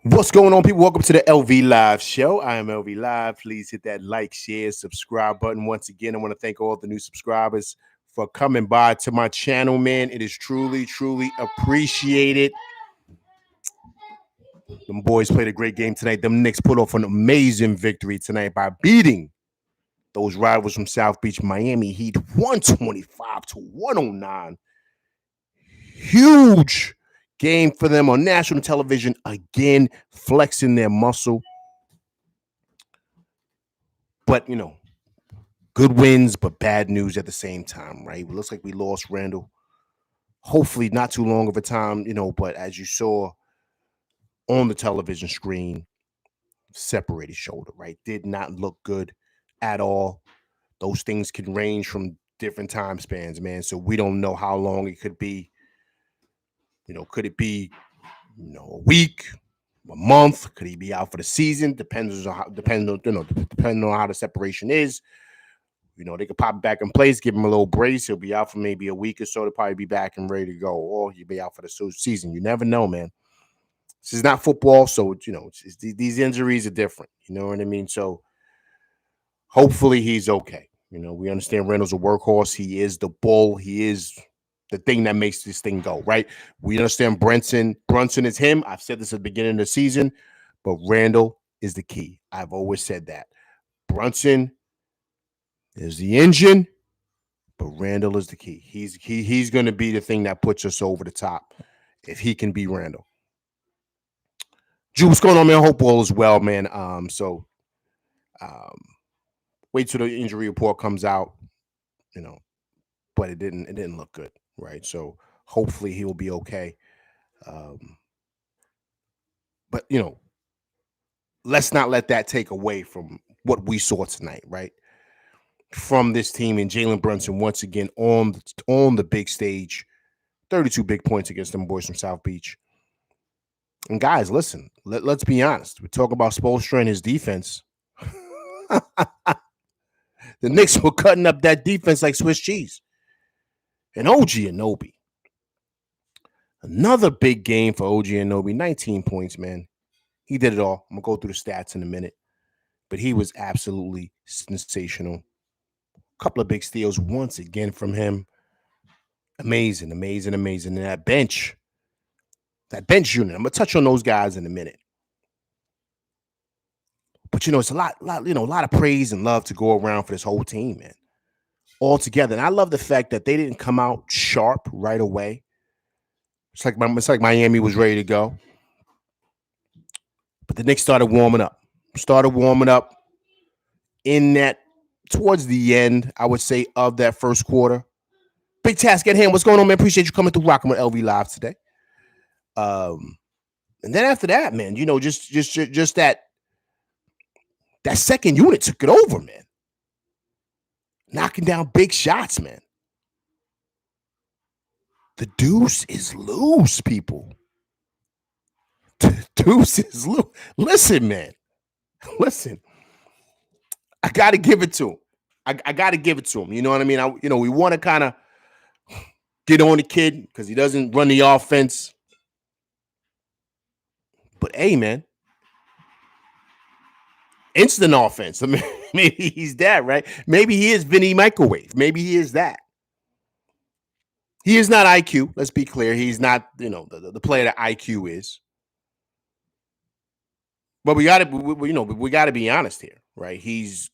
What's going on, people? Welcome to the LV Live Show. I am LV Live. Please hit that like, share, subscribe button. Once again, I want to thank all the new subscribers for coming by to my channel, man. It is truly, truly appreciated. Them boys played a great game tonight. Them Knicks put off an amazing victory tonight by beating those rivals from South Beach, Miami Heat, 125 to 109. Huge game for them on national television, again, flexing their muscle. But, good wins, but bad news at the same time, right? It looks like we lost Randle. Hopefully not too long of a time, but as you saw on the television screen, separated shoulder, right? Did not look good at all. Those things can range from different time spans, man. So we don't know how long it could be. Could it be, a week, a month? Could he be out for the season? Depending on how the separation is. They could pop back in place, give him a little brace. He'll be out for maybe a week or so. They'll probably be back and ready to go. Or he'll be out for the season. You never know, man. This is not football, so, these injuries are different. You know what I mean? So hopefully he's okay. We understand Randle's a workhorse. He is the bull. He is the thing that makes this thing go, right? We understand Brunson is him. I've said this at the beginning of the season, but Randle is the key. I've always said that. Brunson is the engine, but Randle is the key. He's going to be the thing that puts us over the top if he can be Randle. Drew, what's going on, man? I hope all is well, man. Wait till the injury report comes out, but it didn't look good, right? So hopefully he will be okay. But let's not let that take away from what we saw tonight, right? From this team, and Jalen Brunson once again on the big stage, 32 big points against them boys from South Beach. And guys, listen, let's be honest. We talk about Spoelstra and his defense. The Knicks were cutting up that defense like Swiss cheese. And OG Anunoby, another big game for OG Anunoby, 19 points, man. He did it all. I'm going to go through the stats in a minute. But he was absolutely sensational. Couple of big steals once again from him. Amazing. And that bench unit, I'm gonna touch on those guys in a minute. But it's a lot of praise and love to go around for this whole team, man. All together. And I love the fact that they didn't come out sharp right away. It's like Miami was ready to go. But the Knicks started warming up in that towards the end, I would say, of that first quarter. Big task at hand. What's going on, man? Appreciate you coming through, rocking with LV Live today. And then after that, man, just that second unit took it over, man. Knocking down big shots, man. The deuce is loose, people. The deuce is loose. Listen, man. Listen. I got to give it to him. I got to give it to him. You know what I mean? We want to kind of get on the kid because he doesn't run the offense. But, hey, man. Instant offense. I mean, maybe he's that, right? Maybe he is Vinny Microwave. Maybe he is that. He is not IQ. Let's be clear. He's not, the player that IQ is. But we got to be honest here, right? He's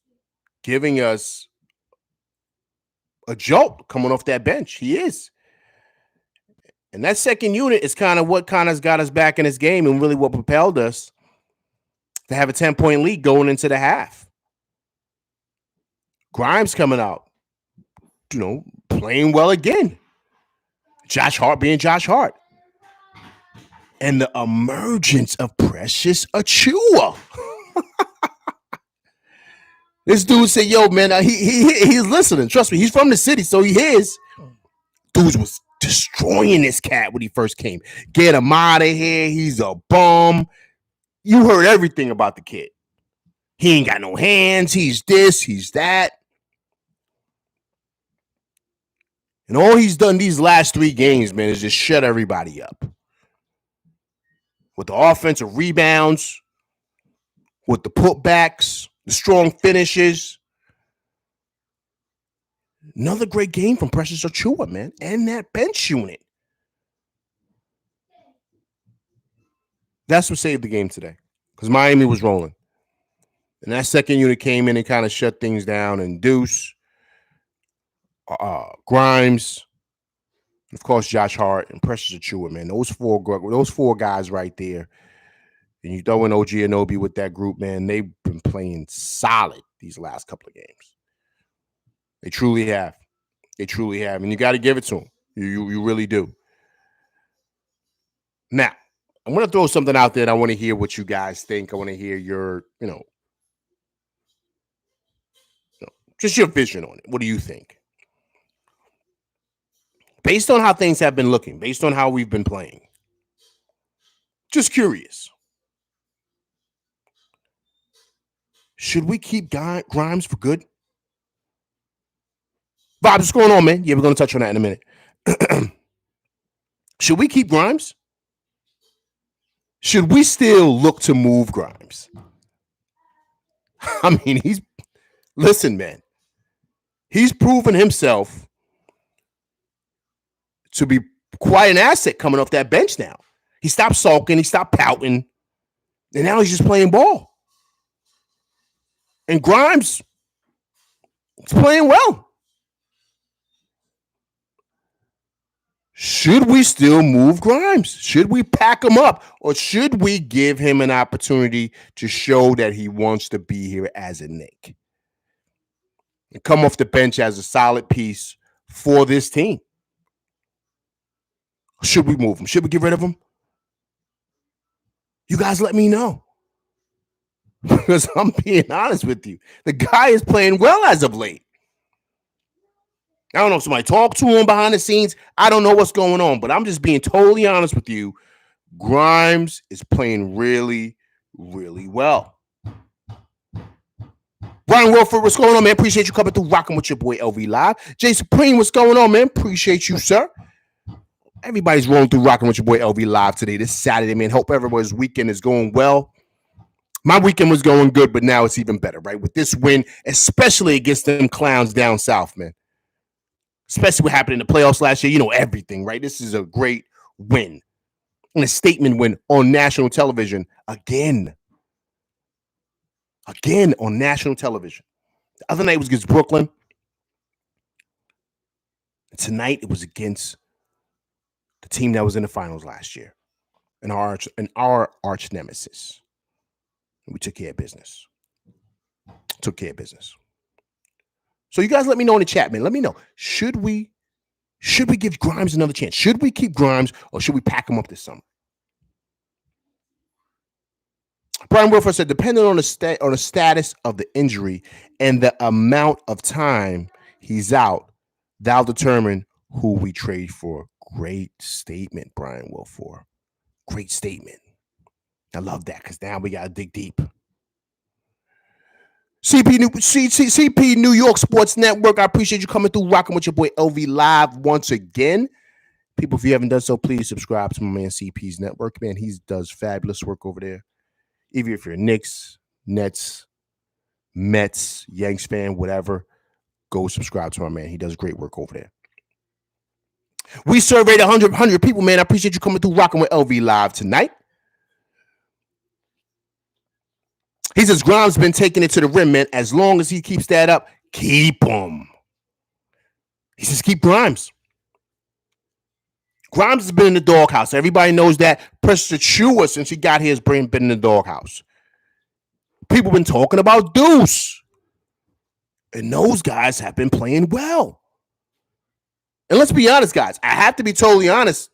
giving us a jolt coming off that bench. He is. And that second unit is kind of what kind of got us back in this game and really what propelled us to have a 10-point lead going into the half. Grimes coming out, playing well again. Josh Hart being Josh Hart. And the emergence of Precious Achiuwa. This dude said, yo, man, he's listening. Trust me, he's from the city, so he is. Dude was destroying this cat when he first came. Get him out of here. He's a bum. You heard everything about the kid. He ain't got no hands. He's this, he's that. And all he's done these last 3 games, man, is just shut everybody up. with the offensive rebounds, with the putbacks, the strong finishes. Another great game from Precious Achiuwa, man, and that bench unit. That's what saved the game today because Miami was rolling. And that second unit came in and kind of shut things down. And Deuce, Grimes, of course, Josh Hart and Precious Achiuwa, man. Those four guys right there. And you throw in OG Anunoby with that group, man. They've been playing solid these last couple of games. They truly have. They truly have. And you got to give it to them. You really do. Now, I'm going to throw something out there and I want to hear what you guys think. I want to hear your, just your vision on it. What do you think? Based on how things have been looking, based on how we've been playing, just curious. Should we keep Grimes for good? Bob, what's going on, man? Yeah, we're going to touch on that in a minute. Should we keep Grimes? Should we still look to move Grimes? I mean, listen, man. He's proven himself to be quite an asset coming off that bench now. He stopped sulking. He stopped pouting. And now he's just playing ball. And Grimes is playing well. Should we still move Grimes? Should we pack him up? Or should we give him an opportunity to show that he wants to be here as a Knick? And come off the bench as a solid piece for this team? Should we move him? Should we get rid of him? You guys let me know. Because I'm being honest with you. The guy is playing well as of late. I don't know if somebody talked to him behind the scenes. I don't know what's going on, but I'm just being totally honest with you. Grimes is playing really, really well. Brian Wilford, what's going on, man? Appreciate you coming through, rocking with your boy LV Live. Jay Supreme, what's going on, man? Appreciate you, sir. Everybody's rolling through, rocking with your boy LV Live today, this Saturday, man. Hope everybody's weekend is going well. My weekend was going good, but now it's even better, right? With this win, especially against them clowns down south, man. Especially what happened in the playoffs last year. You know everything, right? This is a great win. And a statement win on national television again. Again on national television. The other night was against Brooklyn. Tonight it was against the team that was in the finals last year. And our arch nemesis. We took care of business. So you guys let me know in the chat, man. Let me know. Should we give Grimes another chance? Should we keep Grimes or should we pack him up this summer? Brian Wilford said, depending on the status of the injury and the amount of time he's out, that'll determine who we trade for. Great statement, Brian Wilford. Great statement. I love that because now we got to dig deep. CP New York Sports Network. I appreciate you coming through, rocking with your boy LV Live once again. People, if you haven't done so, please subscribe to my man CP's network. Man, he does fabulous work over there. Even if you're a Knicks, Nets, Mets, Yanks fan, whatever, go subscribe to my man. He does great work over there. We surveyed 100 people, man. I appreciate you coming through, rocking with LV Live tonight. He says, Grimes been taking it to the rim, man. As long as he keeps that up, keep him. He says, keep Grimes. Grimes has been in the doghouse. Everybody knows that. Precious Achiuwa, since he got here, has been in the doghouse. People been talking about Deuce. And those guys have been playing well. And let's be honest, guys. I have to be totally honest.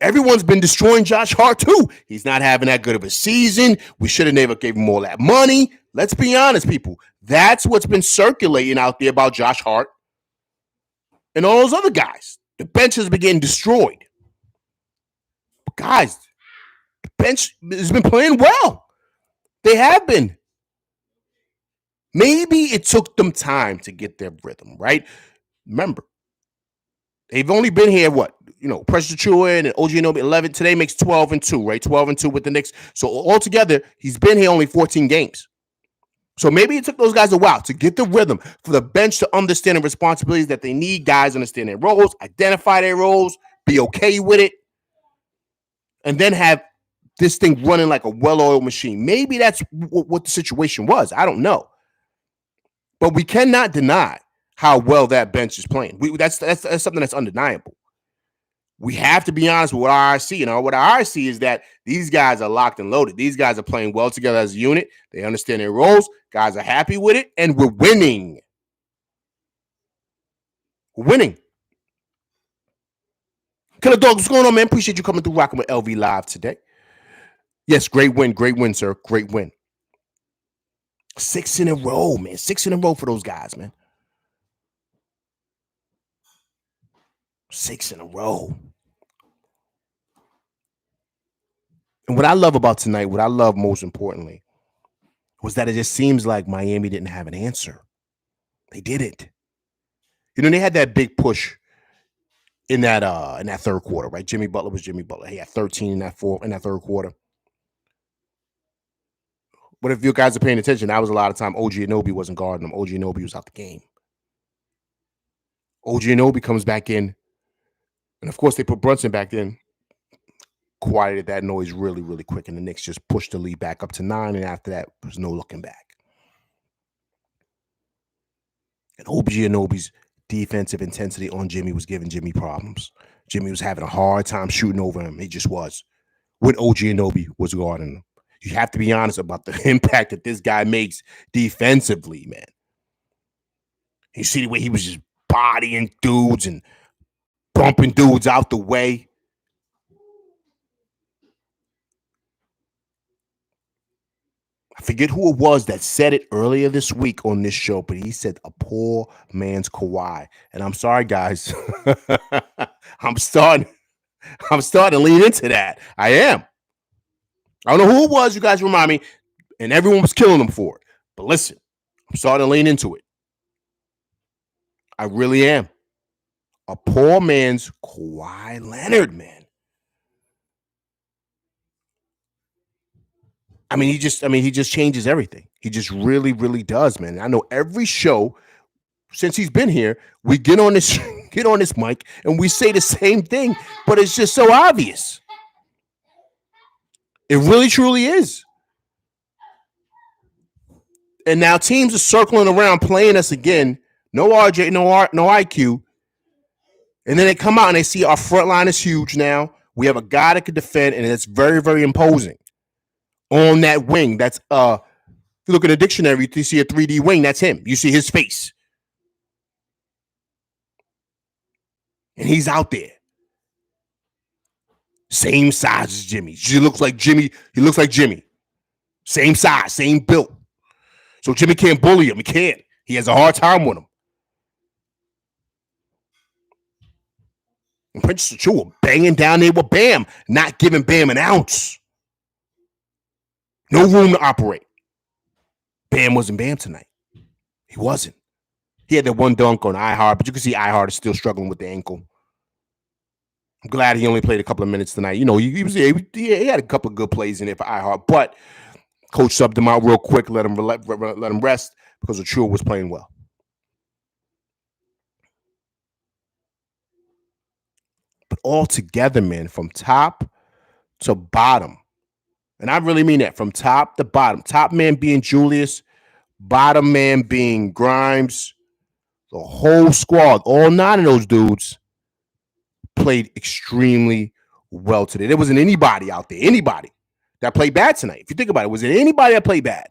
Everyone's been destroying Josh Hart, too. He's not having that good of a season. We should have never gave him all that money. Let's be honest, people. That's what's been circulating out there about Josh Hart and all those other guys. The bench has been getting destroyed. But guys, the bench has been playing well. They have been. Maybe it took them time to get their rhythm, right? Remember, they've only been here, Precious Achua and OG Anunoby 11. Today makes 12-2, right? 12-2 with the Knicks. So altogether, he's been here only 14 games. So maybe it took those guys a while to get the rhythm, for the bench to understand the responsibilities that they need. Guys understand their roles, identify their roles, be okay with it, and then have this thing running like a well-oiled machine. Maybe that's what the situation was. I don't know. But we cannot deny how well that bench is playing. That's something that's undeniable. We have to be honest with what I see. What I see is that these guys are locked and loaded. These guys are playing well together as a unit. They understand their roles. Guys are happy with it, and we're winning. We're winning. Killer Dog, what's going on, man? Appreciate you coming through, rocking with LV Live today. Yes, great win, sir. Great win. 6 in a row, man. 6 in a row for those guys, man. 6 in a row. And what I love about tonight, what I love most importantly, was that it just seems like Miami didn't have an answer. They didn't. They had that big push in that third quarter, right? Jimmy Butler was Jimmy Butler. He had 13 in that third quarter. But if you guys are paying attention, that was a lot of time OG Anunoby wasn't guarding him. OG Anunoby was out the game. OG Anunoby comes back in, and of course they put Brunson back in. Quieted that noise really, really quick, and the Knicks just pushed the lead back up to 9, and after that, there was no looking back. And OG Anunoby's defensive intensity on Jimmy was giving Jimmy problems. Jimmy was having a hard time shooting over him. He just was. When OG Anunoby was guarding him. You have to be honest about the impact that this guy makes defensively, man. You see the way he was just bodying dudes and bumping dudes out the way. I forget who it was that said it earlier this week on this show, but he said a poor man's Kawhi. And I'm sorry, guys. I'm starting to lean into that. I am. I don't know who it was. You guys remind me. And everyone was killing him for it. But listen, I'm starting to lean into it. I really am. A poor man's Kawhi Leonard, man. He just changes everything. He just really, really does, man. I know every show since he's been here, we get on this mic and we say the same thing, but it's just so obvious. It really, truly is. And now teams are circling around playing us again. No RJ, no IQ. And then they come out and they see our front line is huge now. We have a guy that can defend, and it's very, very imposing. On that wing, that's if you look in the dictionary, you see a 3D wing, that's him. You see his face. And he's out there. Same size as Jimmy. He looks like Jimmy. Same size, same build. So Jimmy can't bully him. He can't. He has a hard time with him. And Princess Achua banging down there with Bam, not giving Bam an ounce. No room to operate. Bam wasn't Bam tonight. He wasn't. He had that one dunk on iHeart, but you can see iHeart is still struggling with the ankle. I'm glad he only played a couple of minutes tonight. He had a couple of good plays in there for iHeart, but coach subbed him out real quick, let him rest because Achua was playing well. But all together, man, from top to bottom, and I really mean that, from top to bottom. Top man being Julius, bottom man being Grimes. The whole squad, all 9 of those dudes, played extremely well today. There wasn't anybody out there, that played bad tonight. If you think about it, was there anybody that played bad?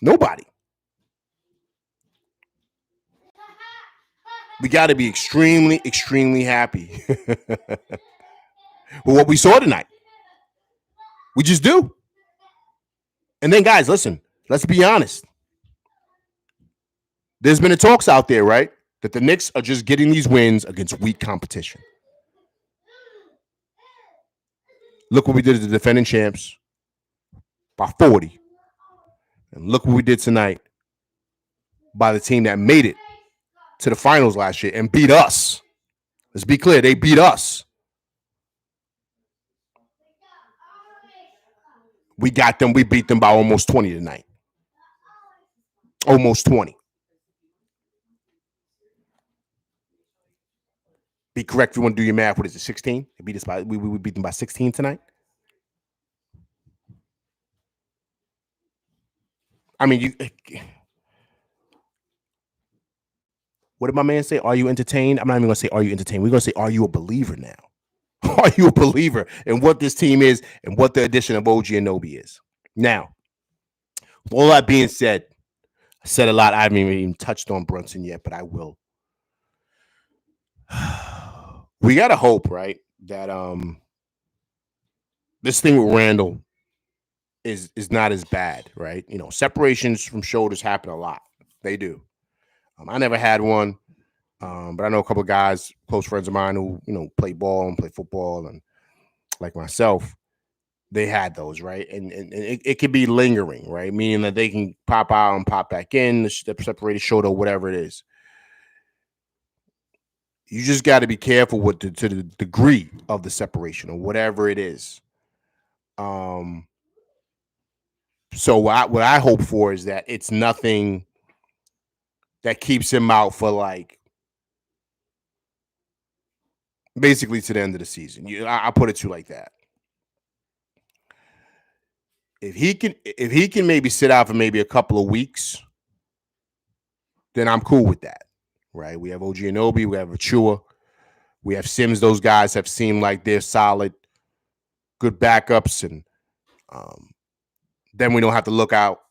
Nobody. We got to be extremely, extremely happy with what we saw tonight. We just do. And then, guys, listen, let's be honest. There's been talks out there, right, that the Knicks are just getting these wins against weak competition. Look what we did to the defending champs by 40. And look what we did tonight by the team that made it to the finals last year and beat us. Let's be clear. They beat us. We got them. We beat them by almost 20 tonight. Almost 20. Be correct if you want to do your math. What is it, 16? They beat us by, we beat them by 16 tonight. I mean, what did my man say? Are you entertained? I'm not even going to say, are you entertained? We're going to say, are you a believer now? Are you a believer in what this team is and what the addition of OG Anunoby is? Now, with all that being said, I said a lot. I haven't even touched on Brunson yet, but I will. We got to hope, right, that this thing with Randle is not as bad, right? You know, separations from shoulders happen a lot. They do. I never had one, but I know a couple of guys, close friends of mine who, you know, play ball and play football, and like myself, they had those, right? And it could be lingering, right? Meaning that they can pop out and pop back in, the separated shoulder, whatever it is. You just got to be careful with to the degree of the separation or whatever it is. So what I hope for is that it's nothing that keeps him out for like basically to the end of the season. I put it to you like that. If he can maybe sit out for maybe a couple of weeks, then I'm cool with that. Right? We have OG Anunoby, we have Achua, we have Sims. Those guys have seemed like they're solid, good backups, and then we don't have to look out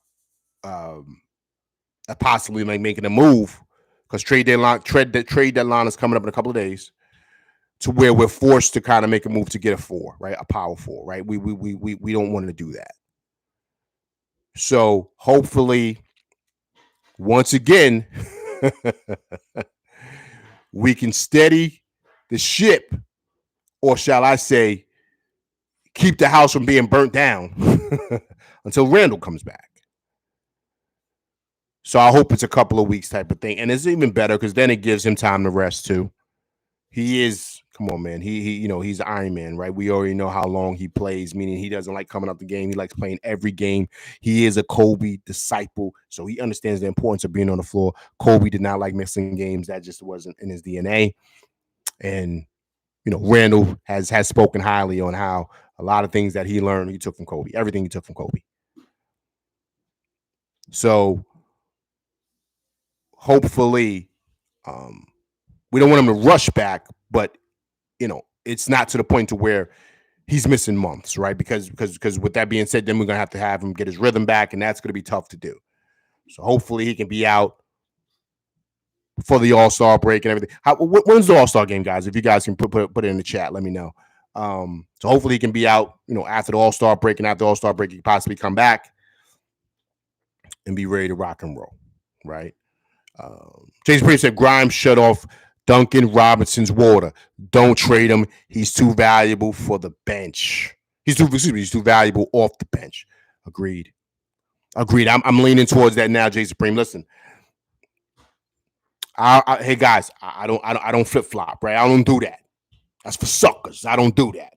at possibly like making a move because trade deadline is coming up in a couple of days, to where we're forced to kind of make a move to get a 4, right? A power 4, right? We don't want to do that. So hopefully, once again, we can steady the ship, or shall I say, keep the house from being burnt down until Randle comes back. So I hope it's a couple of weeks type of thing. And it's even better because then it gives him time to rest too. He is, come on, man. He you know, he's Iron Man, right? We already know how long he plays, meaning he doesn't like coming up the game. He likes playing every game. He is a Kobe disciple, so he understands the importance of being on the floor. Kobe did not like missing games. That just wasn't in his DNA. And, you know, Randle has spoken highly on how a lot of things that he learned, he took from Kobe. Everything he took from Kobe. So hopefully, we don't want him to rush back, but, you know, it's not to the point to where he's missing months, right? Because with that being said, then we're going to have him get his rhythm back, and that's going to be tough to do. So hopefully he can be out for the All-Star break and everything. When's the All-Star game, guys? If you guys can put it in the chat, let me know. So hopefully he can be out, you know, after the All-Star break, and after the All-Star break, he can possibly come back and be ready to rock and roll, right? Jason Prince said Grimes shut off Duncan Robinson's water. Don't trade him. He's too valuable for the bench. He's too valuable off the bench. Agreed. I'm leaning towards that now, Jason Supreme. Listen, hey guys, I don't flip flop, right? I don't do that. That's for suckers. I don't do that.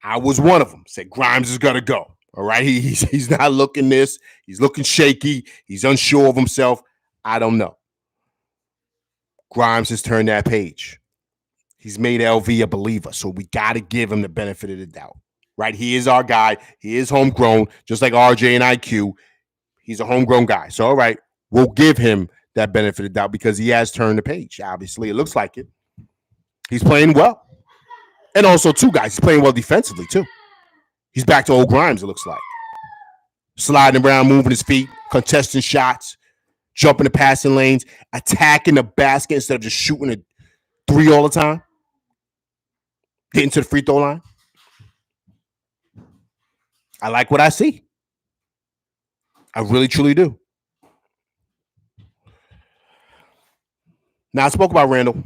I was one of them. Said Grimes is gonna go. All right, he's not looking this. He's looking shaky. He's unsure of himself. I don't know. Grimes has turned that page. He's made LV a believer, so we got to give him the benefit of the doubt, right? He is our guy. He is homegrown, just like RJ and IQ. He's a homegrown guy. So, all right, we'll give him that benefit of the doubt because he has turned the page. Obviously, it looks like it. He's playing well. And also, too, guys, he's playing well defensively, too. He's back to old Grimes, it looks like. Sliding around, moving his feet, contesting shots, jumping the passing lanes, attacking the basket instead of just shooting a 3 all the time. Getting to the free throw line. I like what I see. I really, truly do. Now, I spoke about Randle.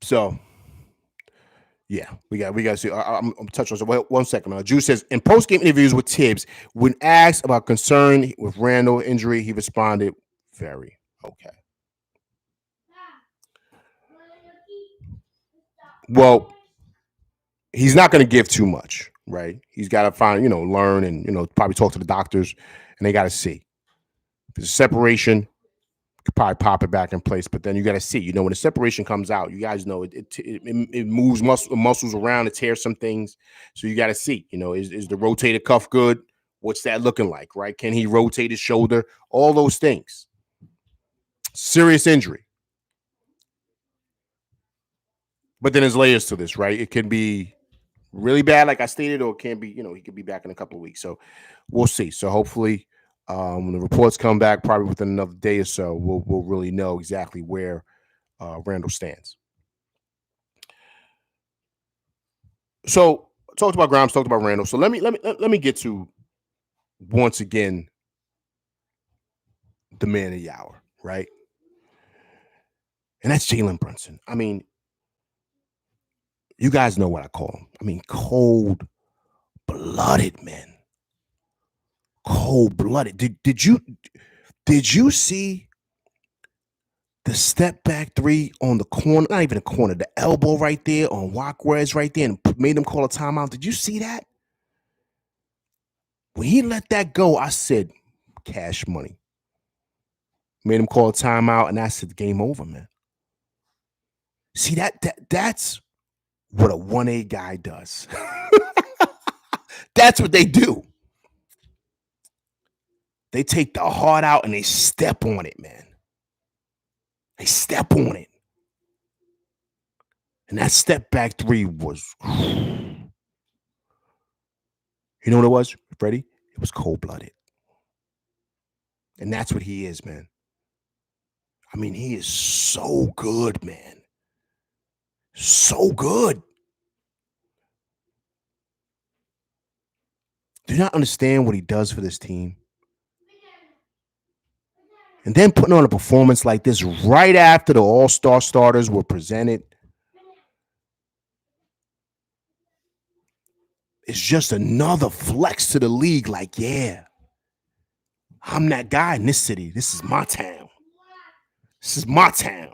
So, yeah, we got to see. I'm touching on it. 1 second. Juice says, in post-game interviews with Tibbs, when asked about concern with Randle injury, he responded, very okay. Well, he's not going to give too much, right? He's got to find, learn and, probably talk to the doctors, and they got to see. If there's a separation, could probably pop it back in place, but then you got to see. When the separation comes out, you guys know it moves muscles around, it tears some things, so you got to see. Is the rotator cuff good? What's that looking like? Right? Can he rotate his shoulder? All those things. Serious injury, but then there's layers to this, right? It can be really bad, like I stated, or it can be. He could be back in a couple of weeks. So we'll see. So hopefully, when the reports come back, probably within another day or so, we'll really know exactly where Randle stands. So talked about Grimes, talked about Randle. So let me get to once again the man of the hour, right? And that's Jalen Brunson. I mean, you guys know what I call him. I mean, cold-blooded, man. Cold-blooded. Did you see the step back three on the corner? Not even a corner, the elbow right there on Walker's right there, and made him call a timeout. Did you see that? When he let that go, I said, cash money. Made him call a timeout, and I said, game over, man. See, that's what a 1A guy does. That's what they do. They take the heart out and they step on it, man. They step on it. And that step back three was, you know what it was, Freddie? It was cold-blooded. And that's what he is, man. I mean, he is so good, man. So good. Do you not understand what he does for this team? And then putting on a performance like this right after the All-Star starters were presented. It's just another flex to the league. Like, yeah, I'm that guy in this city. This is my town. This is my town.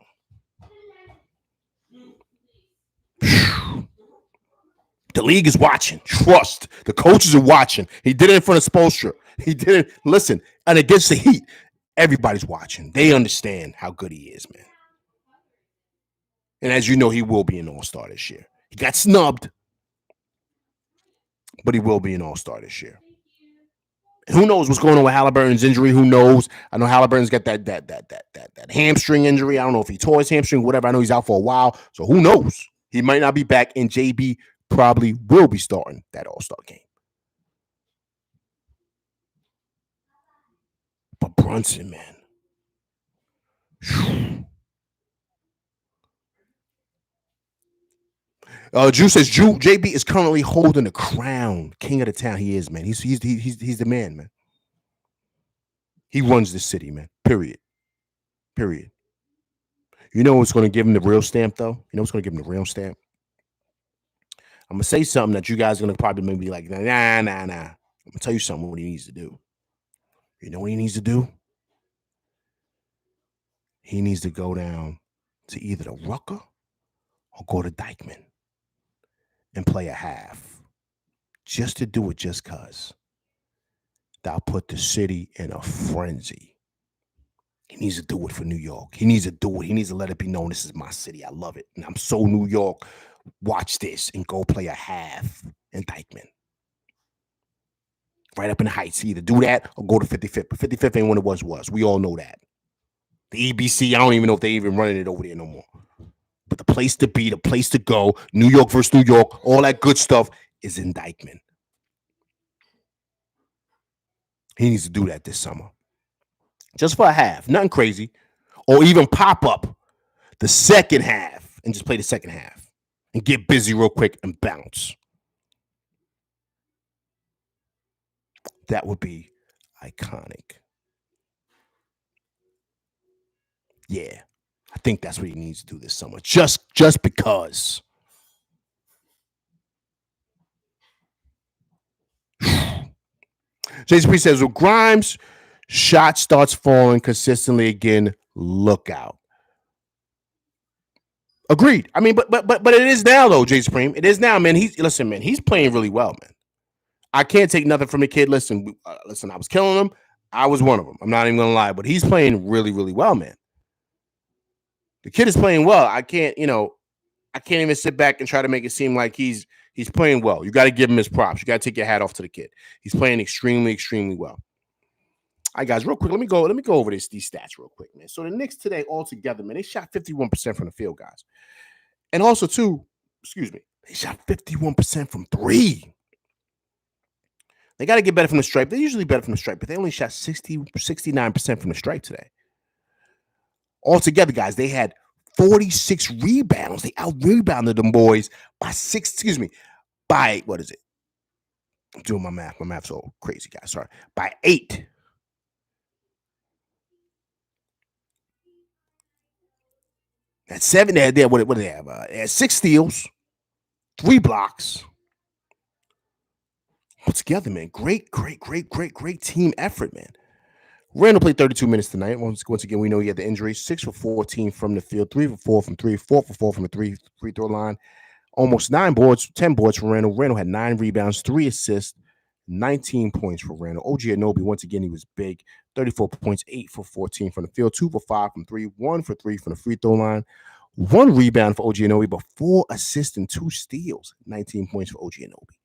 The league is watching. Trust. The coaches are watching. He did it in front of Spoelstra. He did it. Listen, and against the Heat, everybody's watching. They understand how good he is, man. And as you know, he will be an All-Star this year. He got snubbed, but he will be an All-Star this year. And who knows what's going on with Halliburton's injury? Who knows? I know Halliburton's got that hamstring injury. I don't know if he tore his hamstring, whatever. I know he's out for a while, so who knows? He might not be back, and JB probably will be starting that All-Star game. But Brunson, man. Drew says JB is currently holding the crown, king of the town. He is, man. He's the man, man. He runs the city, man. Period. You know what's going to give him the real stamp, though? You know what's going to give him the real stamp? I'm gonna say something that you guys are gonna probably maybe be like, nah. I'm gonna tell you something what he needs to do. You know what he needs to do? He needs to go down to either the Rucker or go to Dykeman and play a half. Just to do it just cause. That'll put the city in a frenzy. He needs to do it for New York. He needs to do it. He needs to let it be known this is my city. I love it. And I'm so New York. Watch this and go play a half in Dykeman. Right up in the Heights. Either do that or go to 55th. But 55th ain't what it was. We all know that. The EBC, I don't even know if they even running it over there no more. But the place to be, the place to go, New York versus New York, all that good stuff is in Dykeman. He needs to do that this summer. Just for a half. Nothing crazy. Or even pop up the second half and just play the second half. And get busy real quick and bounce. That would be iconic. Yeah. I think that's what he needs to do this summer. Just because. Jason Priest says, well, Grimes' shot starts falling consistently again. Look out. Agreed. I mean, but it is now though, Jay Supreme. It is now, man. Listen, man. He's playing really well, man. I can't take nothing from the kid. Listen. I was killing him. I was one of them. I'm not even gonna lie, but he's playing really, really well, man. The kid is playing well. I can't even sit back and try to make it seem like he's playing well. You got to give him his props. You got to take your hat off to the kid. He's playing extremely, extremely well. All right, guys, real quick, let me go over these stats real quick, man. So the Knicks today altogether, man, they shot 51% from the field, guys. And also, too, they shot 51% from three. They got to get better from the stripe. They're usually better from the stripe, but they only shot 69% from the stripe today. Altogether, guys, they had 46 rebounds. They out-rebounded them boys by, what is it? I'm doing my math. My math's all crazy, guys. Sorry. By 8. At 7, what do they have? They had 6 steals, 3 blocks. Altogether, man, great team effort, man. Randle played 32 minutes tonight. Once again, we know he had the injury. 6 for 14 from the field, 3 for 4 from 3, 4 for 4 from the free throw line. Almost 10 boards for Randle. Randle had 9 rebounds, 3 assists, 19 points for Randle. OG Anunoby, once again, he was big. 34 points, 8 for 14 from the field, 2 for 5 from 3, 1 for 3 from the free throw line. 1 rebound for OG Anunoby, but 4 assists and 2 steals. 19 points for OG Anunoby.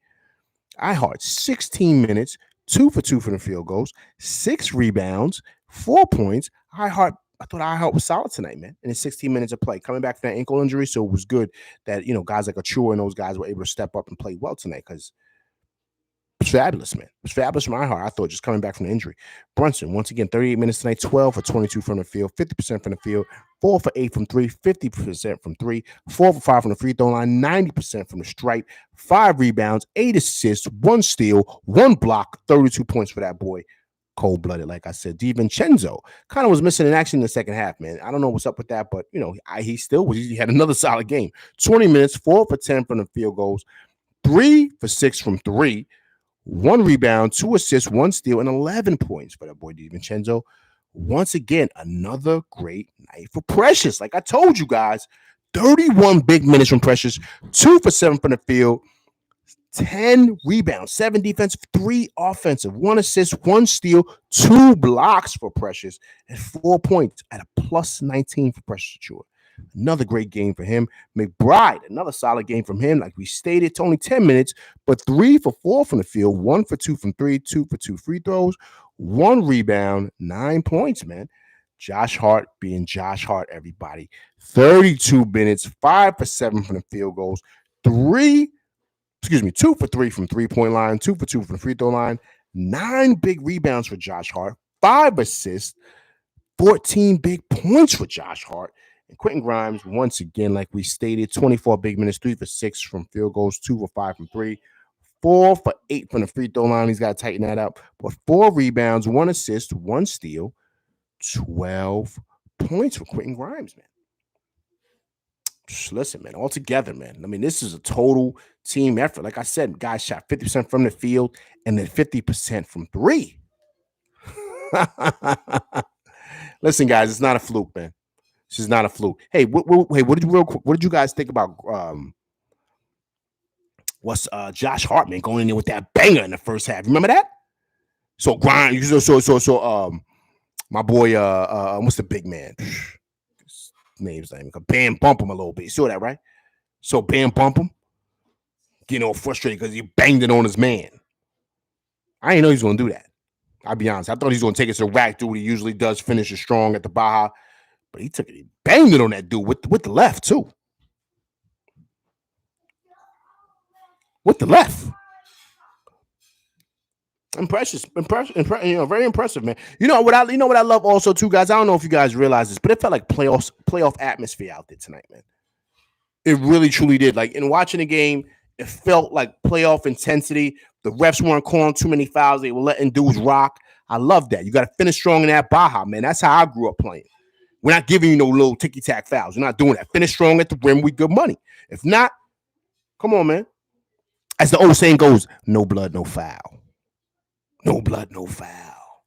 iHeart, 16 minutes, 2 for 2 from the field goals, 6 rebounds, 4 points. I thought iHeart was solid tonight, man, in his 16 minutes of play. Coming back from that ankle injury, so it was good that, guys like Achua and those guys were able to step up and play well tonight because it was fabulous, man. It was fabulous from iHeart, I thought, just coming back from the injury. Brunson, once again, 38 minutes tonight, 12 for 22 from the field, 50% from the field, 4 for 8 from 3, 50% from 3, 4 for 5 from the free throw line, 90% from the stripe, 5 rebounds, 8 assists, 1 steal, 1 block, 32 points for that boy. Cold-blooded, like I said. DiVincenzo kind of was missing in action in the second half, man. I don't know what's up with that, but, he had another solid game. 20 minutes, 4 for 10 from the field goals, 3 for 6 from 3, 1 rebound, 2 assists, 1 steal, and 11 points for that boy DiVincenzo. Once again, another great night for Precious. Like I told you guys, 31 big minutes from Precious, 2 for 7 from the field, 10 rebounds, 7 defensive, 3 offensive, 1 assist, 1 steal, 2 blocks for Precious, and 4 points at a plus 19 for Precious Achua. Another great game for him. McBride, another solid game from him. Like we stated, it's only 10 minutes, but 3 for 4 from the field, 1 for 2 from 3, 2 for 2 free throws, 1 rebound, 9 points, man. Josh Hart being Josh Hart, everybody. 32 minutes, 5 for 7 from the field goals, 2 for 3 from 3-point line, 2 for 2 from the free throw line, 9 big rebounds for Josh Hart, 5 assists, 14 big points for Josh Hart. And Quentin Grimes, once again, like we stated, 24 big minutes, 3 for 6 from field goals, 2 for 5 from 3, 4 for 8 from the free throw line. He's got to tighten that up. But 4 rebounds, 1 assist, 1 steal, 12 points for Quentin Grimes, man. Just listen, man, all together, man. I mean, this is a total team effort. Like I said, guys shot 50% from the field and then 50% from 3. Listen, guys, it's not a fluke, man. This is not a fluke. Hey, what did you guys think about Josh Hart, man, going in there with that banger in the first half? Remember that? So Grimes, my boy, what's the big man? His name's not even Bam bump him a little bit. You saw that, right? So Bam bump him, getting all frustrated because he banged it on his man. I didn't know he was gonna do that. I'll be honest. I thought he was gonna take it to the rack, do what he usually does, finish it strong at the Baja. But he took it, he banged it on that dude with the left, too. With the left. Very impressive, man. You know what I love also, too, guys? I don't know if you guys realize this, but it felt like playoff atmosphere out there tonight, man. It really, truly did. Like, in watching the game, it felt like playoff intensity. The refs weren't calling too many fouls. They were letting dudes rock. I love that. You got to finish strong in that Baja, man. That's how I grew up playing. We're not giving you no little ticky-tack fouls. We're not doing that. Finish strong at the rim. We good money. If not, come on, man. As the old saying goes, no blood, no foul. No blood, no foul.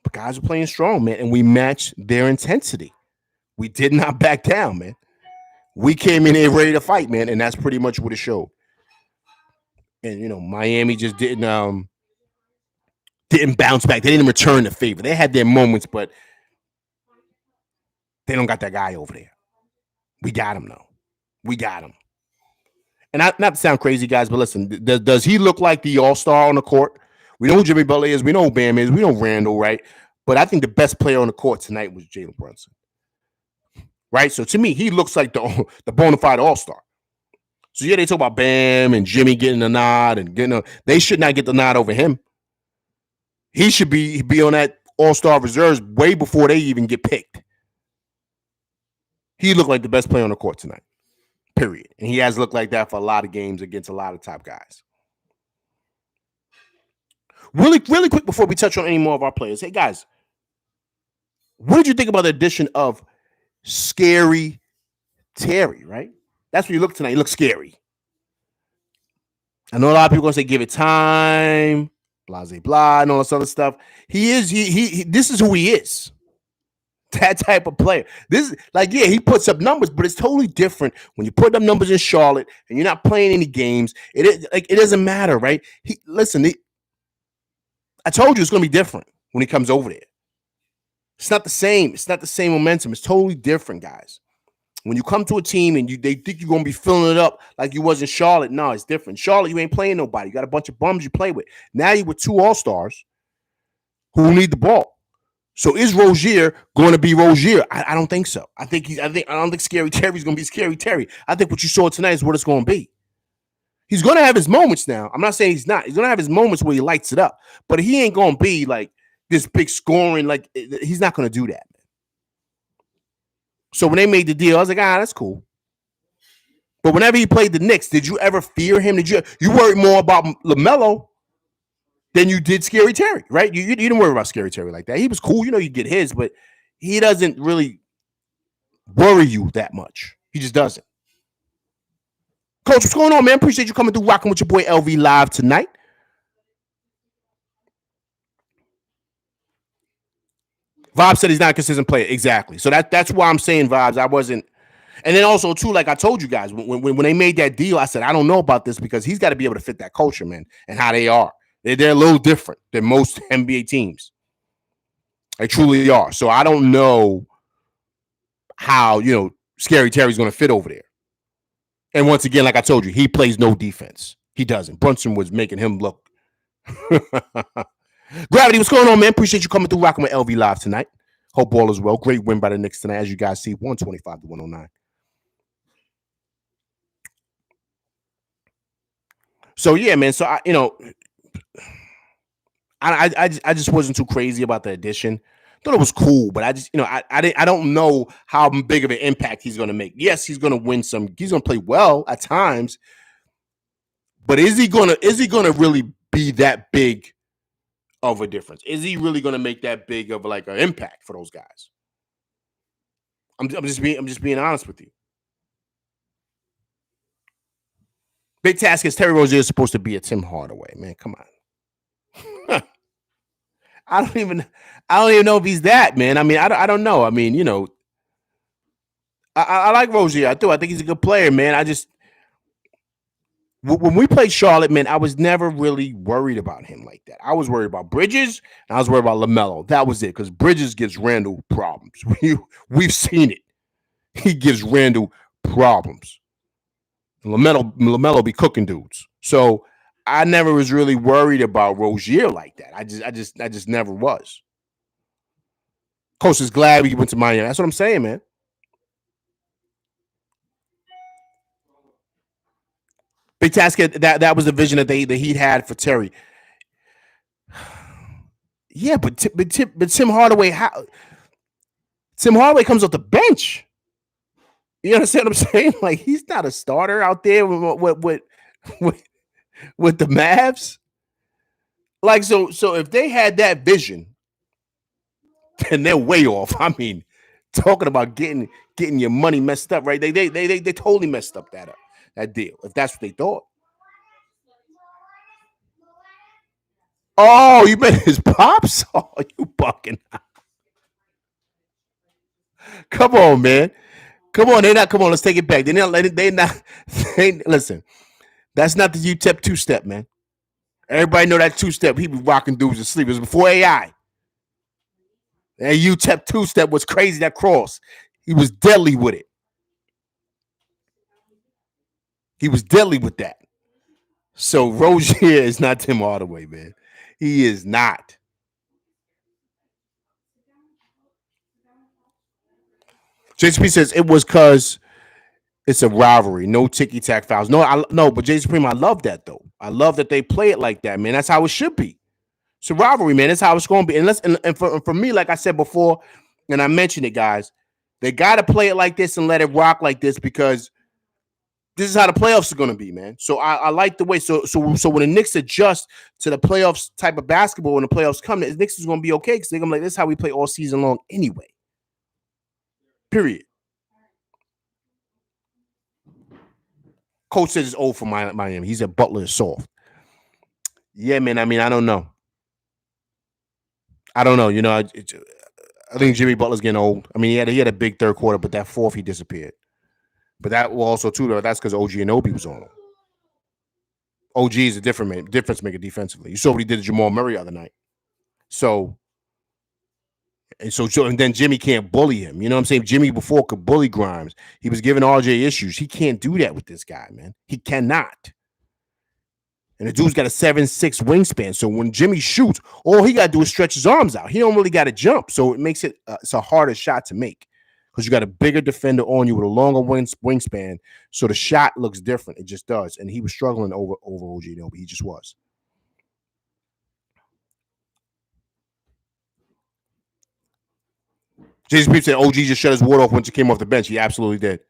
But guys are playing strong, man, and we match their intensity. We did not back down, man. We came in here ready to fight, man, and that's pretty much what it showed. And Miami just didn't bounce back. They didn't return the favor. They had their moments, but they don't got that guy over there. We got him though. We got him. And not to sound crazy, guys, but listen, does he look like the all-star on the court? We know who Jimmy Butler is. We know who Bam is. We know Randle, right? But I think the best player on the court tonight was Jalen Brunson, right? So to me, he looks like the bona fide all-star. So yeah, they talk about Bam and Jimmy getting the nod and they should not get the nod over him. He should be on that all-star reserves way before they even get picked. He looked like the best player on the court tonight. Period. And he has looked like that for a lot of games against a lot of top guys. Really, really quick before we touch on any more of our players. Hey, guys, what did you think about the addition of Scary Terry, right? That's what you look tonight. You look scary. I know a lot of people are going to say give it time, blah, blah, blah, and all this other stuff. This is who he is. That type of player. This he puts up numbers, but it's totally different when you put up numbers in Charlotte and you're not playing any games. It doesn't matter, right? I told you it's going to be different when he comes over there. It's not the same. It's not the same momentum. It's totally different, guys. When you come to a team and they think you're going to be filling it up like you was in Charlotte, no, it's different. Charlotte, you ain't playing nobody. You got a bunch of bums you play with. Now you with two all-stars who need the ball. So is Rozier going to be Rozier? I don't think so. I don't think Scary Terry's going to be Scary Terry. I think what you saw tonight is what it's going to be. He's going to have his moments now. I'm not saying he's not. He's going to have his moments where he lights it up. But he ain't going to be like this big scoring. He's not going to do that, man. So when they made the deal, I was like, that's cool. But whenever he played the Knicks, did you ever fear him? You worried more about LaMelo than you did Scary Terry, right? You didn't worry about Scary Terry like that. He was cool. You get his, but he doesn't really worry you that much. He just doesn't. Coach, what's going on, man? Appreciate you coming through, rocking with your boy LV live tonight. Vibes said he's not a consistent player. Exactly. So that's why I'm saying, Vibes, I wasn't. And then also, too, like I told you guys, when they made that deal, I said, I don't know about this because he's got to be able to fit that culture, man, and how they are. They're a little different than most NBA teams. They truly are. So I don't know how, Scary Terry's going to fit over there. And once again, like I told you, he plays no defense. He doesn't. Brunson was making him look. Gravity, what's going on, man? Appreciate you coming through, rocking with LV live tonight. Hope all is well. Great win by the Knicks tonight, as you guys see, 125 to 109. So yeah, man. So I just wasn't too crazy about the addition. Thought it was cool, but I just I don't know how big of an impact he's going to make. Yes, he's going to win some. He's going to play well at times, but is he going to really be that big of a difference? Is he really going to make that big of an impact for those guys? I'm just being honest with you. Big task is Terry Rozier is supposed to be a Tim Hardaway, man. Come on. I don't even know if he's that, man. I mean, I don't know. I mean, I like Rozier. I do. I think he's a good player, man. I just when we played Charlotte, man, I was never really worried about him like that. I was worried about Bridges and I was worried about LaMelo. That was it, because Bridges gives Randle problems. We've seen it. He gives Randle problems. LaMelo be cooking dudes. So I never was really worried about Rozier like that. I just never was. Coach is glad we went to Miami. That's what I'm saying, man. Big task. That was the vision that the Heat had for Terry. Yeah, but Tim Hardaway, Tim Hardaway comes off the bench. You understand what I'm saying? Like, he's not a starter out there with the Mavs. Like, so if they had that vision, then they're way off. I mean, talking about getting your money messed up, right? They totally messed up that deal, if that's what they thought. Oh, you meant his pops? Oh, you bucking. Come on, man. Come on, they not. Come on, let's take it back. They not. They not. They listen. That's not the UTEP two step, man. Everybody know that two step. He was rocking dudes to sleep. It was before AI. And UTEP two step was crazy. That cross. He was deadly with it. He was deadly with that. So Rozier is not Tim Hardaway, man. He is not. JCP says it was because it's a rivalry. No ticky tack fouls. No, but Jay Supreme, I love that though. I love that they play it like that, man. That's how it should be. It's a rivalry, man. That's how it's going to be. And for me, like I said before, and I mentioned it, guys, they got to play it like this and let it rock like this because this is how the playoffs are going to be, man. So I like the way. So when the Knicks adjust to the playoffs type of basketball, when the playoffs come, the Knicks is going to be okay because they're going to be like, this is how we play all season long anyway. Period. Coach says it's old for Miami. He said Butler is soft. Yeah, man. I mean, I don't know. I don't know. I think Jimmy Butler's getting old. I mean, he had a big third quarter, but that fourth he disappeared. But that will also too though. That's because OG and Obi was on him. OG is a difference maker defensively. You saw what he did to Jamal Murray the other night. So and then Jimmy can't bully him. You know what I'm saying? Jimmy before could bully Grimes. He was giving RJ issues. He can't do that with this guy, man. He cannot. And the dude's got a 7'6" wingspan. So when Jimmy shoots, all he got to do is stretch his arms out. He don't really got to jump. So it makes it's a harder shot to make because you got a bigger defender on you with a longer wingspan. So the shot looks different. It just does. And he was struggling over OG Nobi. He just was. Jason Peep said OG just shut his water off when he came off the bench. He absolutely did.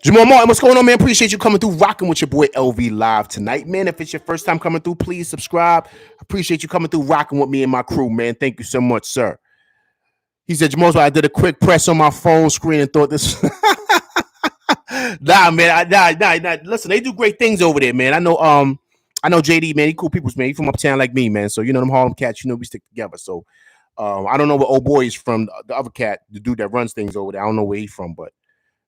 Jamal Martin, what's going on, man? Appreciate you coming through, rocking with your boy LV live tonight, man. If it's your first time coming through, please subscribe. Appreciate you coming through, rocking with me and my crew, man. Thank you so much, sir. He said, Jamal's I did a quick press on my phone screen and thought this. Nah, man. Nah. Listen, they do great things over there, man. I know JD, man. He cool peoples, man. He from uptown like me, man. So you know them Harlem cats, we stick together. So I don't know where old boy is from. The other cat, the dude that runs things over there. I don't know where he's from, but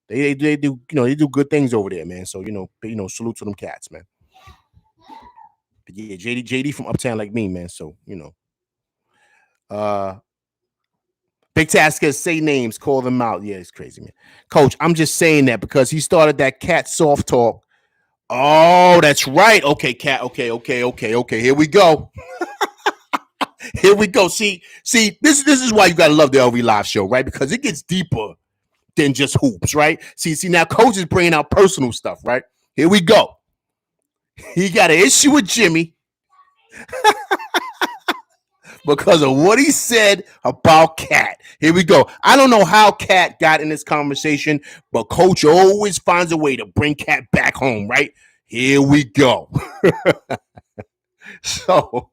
they do they do good things over there, man. So salute to them cats, man. But yeah, JD from uptown like me, man. So Big Tasker, say names, call them out. Yeah, it's crazy, man. Coach, I'm just saying that because he started that cat soft talk. Oh, that's right. Okay, cat. Okay. Here we go. Here we go. See, this is why you gotta love the LV Live show, right? Because it gets deeper than just hoops, right? See, now Coach is bringing out personal stuff, right? Here we go. He got an issue with Jimmy because of what he said about Cat. Here we go. I don't know how Cat got in this conversation, but Coach always finds a way to bring Cat back home, right? Here we go. So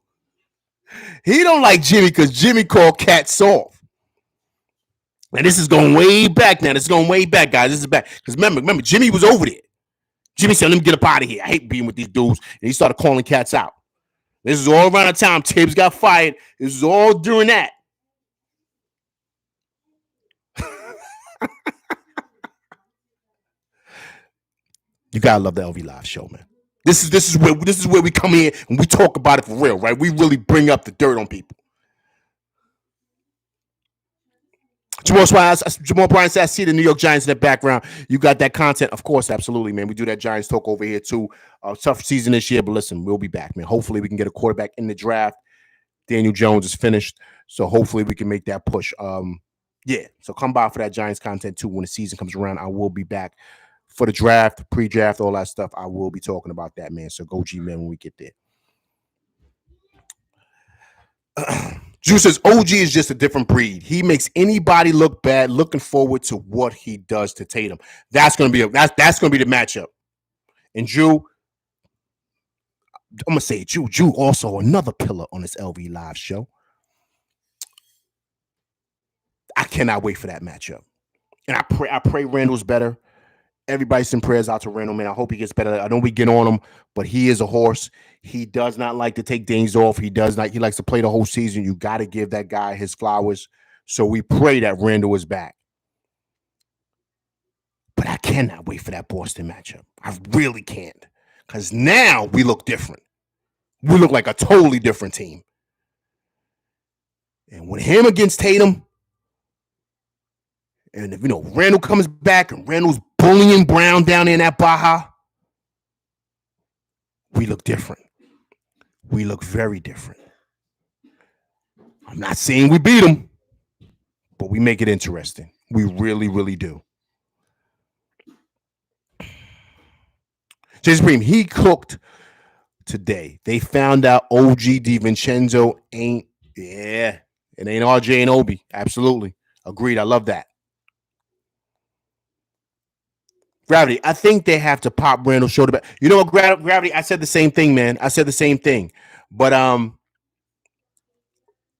he don't like Jimmy because Jimmy called Cat soft. And this is going way back now. This is going way back, guys. This is back. Because remember, Jimmy was over there. Jimmy said, let me get up out of here. I hate being with these dudes. And he started calling cats out. This is all around the time Tibbs got fired. This is all during that. You gotta love the LV Live show, man. This is where we come in and we talk about it for real, right? We really bring up the dirt on people. Jamal Bryan said, I see the New York Giants in the background. You got that content. Of course, absolutely, man. We do that Giants talk over here, too. Tough season this year, but listen, we'll be back, man. Hopefully, we can get a quarterback in the draft. Daniel Jones is finished, so hopefully we can make that push. Yeah, so come by for that Giants content, too. When the season comes around, I will be back for the draft, pre-draft, all that stuff. I will be talking about that, man. So go G-Man when we get there. Drew says OG is just a different breed. He makes anybody look bad. Looking forward to what he does to Tatum. That's gonna be that's gonna be the matchup. And Drew, I'm gonna say Drew also another pillar on this LV Live show. I cannot wait for that matchup. And I pray Randle's better. Everybody send prayers out to Randle, man. I hope he gets better. I know we get on him, but he is a horse. He does not like to take days off. He likes to play the whole season. You got to give that guy his flowers. So we pray that Randle is back. But I cannot wait for that Boston matchup. I really can't. Because now we look different. We look like a totally different team. And with him against Tatum, and if Randle comes back and Randle's bullying Brown down in that Baja, we look different. We look very different. I'm not saying we beat them, but we make it interesting. We really, really do. Jason Supreme, he cooked today. They found out OG DiVincenzo it ain't RJ and Obi. Absolutely. Agreed. I love that. Gravity, I think they have to pop Randle's shoulder back. You know what, Gravity? I said the same thing, man. I said the same thing. But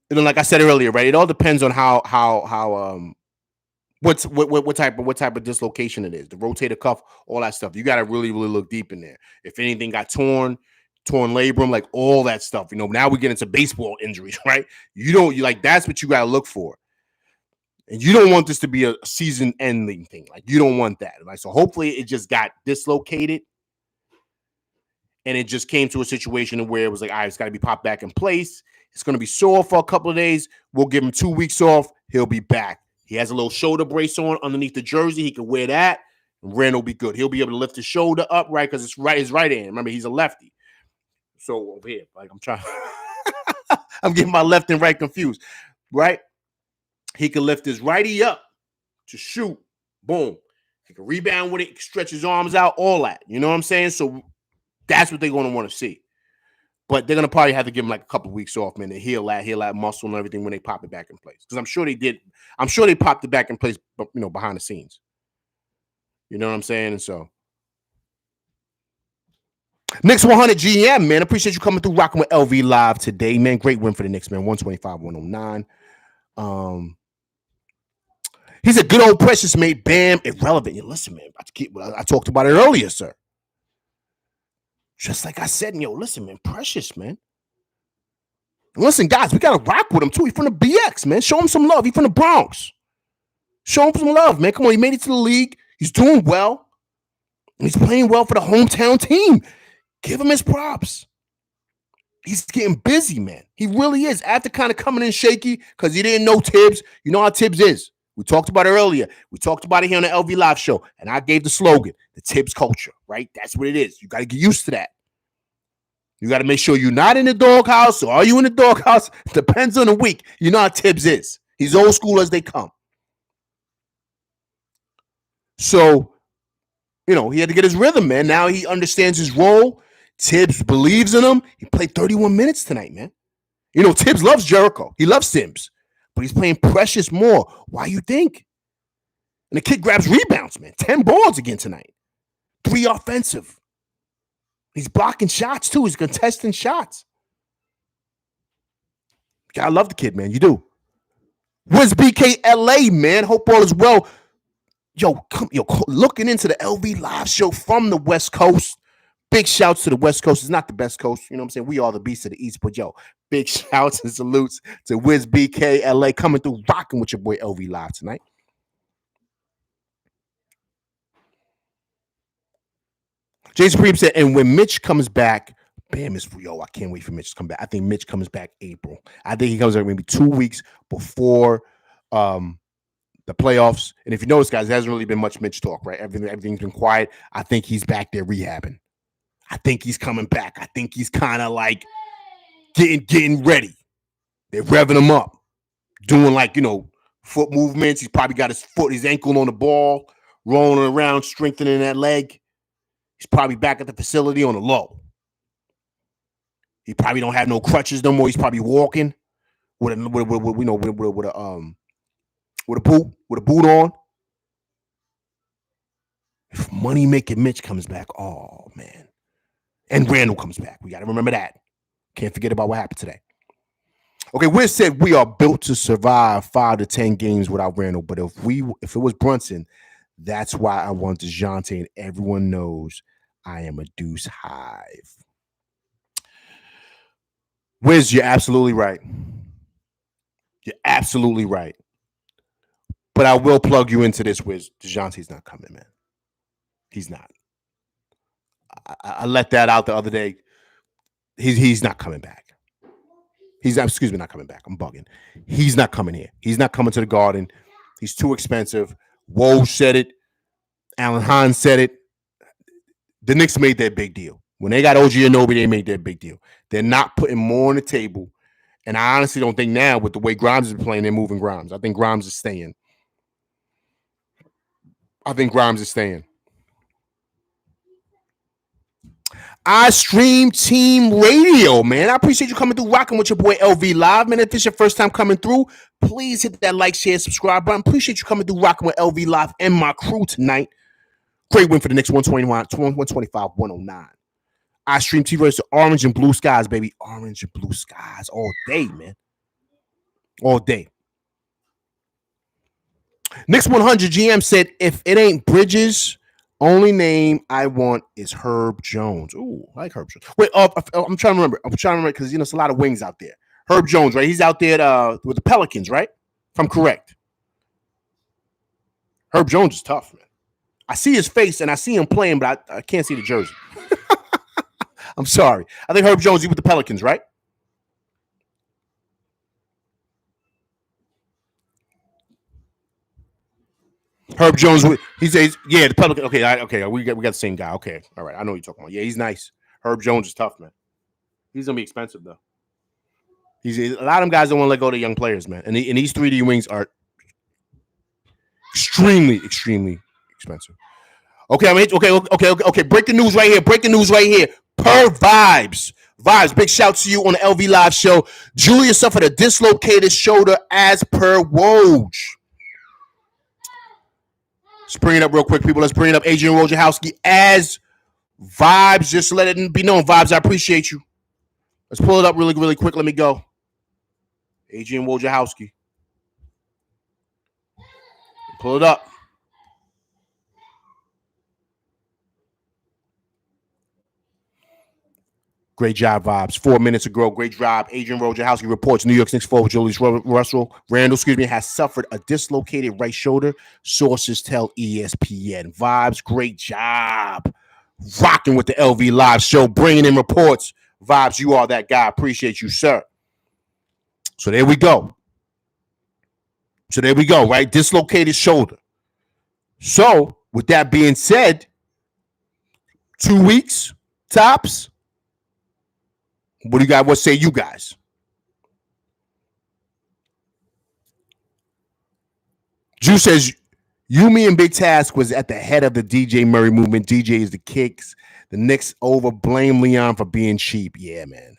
like I said earlier, right? It all depends on how what type of dislocation it is, the rotator cuff, all that stuff. You got to really, really look deep in there. If anything got torn labrum, like all that stuff. Now we get into baseball injuries, right? That's what you got to look for. And you don't want this to be a season-ending thing. Like, you don't want that. Right? So hopefully it just got dislocated and it just came to a situation where it was like, all right, it's got to be popped back in place. It's going to be sore for a couple of days. We'll give him 2 weeks off. He'll be back. He has a little shoulder brace on underneath the jersey. He can wear that. And Randle will be good. He'll be able to lift his shoulder up, right? Because it's his right hand. Remember, he's a lefty. So over here, like I'm trying. I'm getting my left and right confused, right? He can lift his righty up to shoot. Boom. He can rebound with it, stretch his arms out, all that. You know what I'm saying? So that's what they're going to want to see. But they're going to probably have to give him like a couple of weeks off, man, to heal that muscle and everything when they pop it back in place. Because I'm sure they did. I'm sure they popped it back in place, behind the scenes. You know what I'm saying? And so Knicks 100 GM, man. Appreciate you coming through, rocking with LV Live today, man. Great win for the Knicks, man. 125-109. He's a good old Precious, mate. Bam, irrelevant. Listen, man. I talked about it earlier, sir. Just like I said, listen, man. Precious, man. And listen, guys, we got to rock with him, too. He's from the BX, man. Show him some love. He's from the Bronx. Show him some love, man. Come on. He made it to the league. He's doing well. And he's playing well for the hometown team. Give him his props. He's getting busy, man. He really is. After kind of coming in shaky because he didn't know Tibbs. You know how Tibbs is. We talked about it earlier. We talked about it here on the LV Live show. And I gave the slogan, the Tibbs culture, right? That's what it is. You got to get used to that. You got to make sure you're not in the doghouse. Or are you in the doghouse? Depends on the week. You know how Tibbs is. He's old school as they come. So, he had to get his rhythm, man. Now he understands his role. Tibbs believes in him. He played 31 minutes tonight, man. Tibbs loves Jericho. He loves Sims. But he's playing Precious more. Why you think? And the kid grabs rebounds, man. 10 boards again tonight. 3 offensive. He's blocking shots, too. He's contesting shots. Gotta love the kid, man. You do. Where's BK LA, man? Hope all is well. Looking into the LV Live show from the West Coast. Big shouts to the West Coast. It's not the best coast. You know what I'm saying? We are the beasts of the East. But, big shouts and salutes to Wiz BK LA coming through, rocking with your boy LV Live tonight. Jason Supreme said, and when Mitch comes back, bam, I can't wait for Mitch to come back. I think Mitch comes back April. I think he comes back maybe 2 weeks before the playoffs. And if you notice, guys, there hasn't really been much Mitch talk, right? Everything's been quiet. I think he's back there rehabbing. I think he's coming back. I think he's kind of like getting ready. They're revving him up, doing foot movements. He's probably got his ankle on the ball, rolling around, strengthening that leg. He's probably back at the facility on the low. He probably don't have no crutches no more. He's probably walking with a boot on. If Money Making Mitch comes back, oh man. And Randle comes back. We got to remember that. Can't forget about what happened today. Okay, Wiz said we are built to survive 5 to 10 games without Randle. But if it was Brunson, That's why I want DeJounte, and everyone knows I am a Deuce Hive. Wiz, you're absolutely right. You're absolutely right. But I will plug you into this, Wiz. DeJounte's not coming, man. He's not. I let that out the other day. He's not coming back. He's not, excuse me, not coming back. I'm bugging. He's not coming here. He's not coming to the Garden. He's too expensive. Woj said it. Alan Hahn said it. The Knicks made their big deal. When they got OG Anunoby, they made their big deal. They're not putting more on the table. And I honestly don't think now, with the way Grimes is playing, they're moving Grimes. I think Grimes is staying. I stream Team Radio, man. I appreciate you coming through, rocking with your boy LV Live, man. If it's your first time coming through, please hit that like, share, subscribe button. Appreciate you coming through, rocking with LV Live and my crew tonight. Great win for the Knicks, 125-109. I stream Team Radio, orange and blue skies, baby. Orange and blue skies all day, man. All day. Knicks 100 GM said, if it ain't Bridges, only name I want is Herb Jones. Ooh, I like Herb Jones. Wait, I'm trying to remember. Because, it's a lot of wings out there. Herb Jones, right? He's out there with the Pelicans, right? If I'm correct. Herb Jones is tough, man. I see his face and I see him playing, but I can't see the jersey. I'm sorry. I think Herb Jones, he's with the Pelicans, right? Herb Jones, he says, yeah, the Pelican. Okay, we got the same guy. Okay, all right, I know what you're talking about. Yeah, he's nice. Herb Jones is tough, man. He's gonna be expensive though. A lot of them guys don't want to let go of the young players, man. And these 3D wings are extremely expensive. Okay. Breaking news right here. Per Vibes. Big shout to you on the LV Live show. Julia suffered a dislocated shoulder as per Woj. Let's bring it up real quick, people. Let's bring it up. Adrian Wojciechowski as Vibes. Just let it be known, Vibes. I appreciate you. Let's pull it up really quick. Let me go. Adrian Wojciechowski. Pull it up. Great job, Vibes. 4 minutes ago, great job. Adrian Wojciechowski reports New York Knicks forward Julius Randle, has suffered a dislocated right shoulder. Sources tell ESPN. Vibes, great job. Rocking with the LV Live show, bringing in reports. Vibes, you are that guy. Appreciate you, sir. So there we go, right? Dislocated shoulder. So, with that being said, 2 weeks, tops. What do you guys? What say you guys? Drew says, Yumi and Big Task was at the head of the DJ Murray movement. DJ is the kicks. The Knicks over. Blame Leon for being cheap. Yeah, man.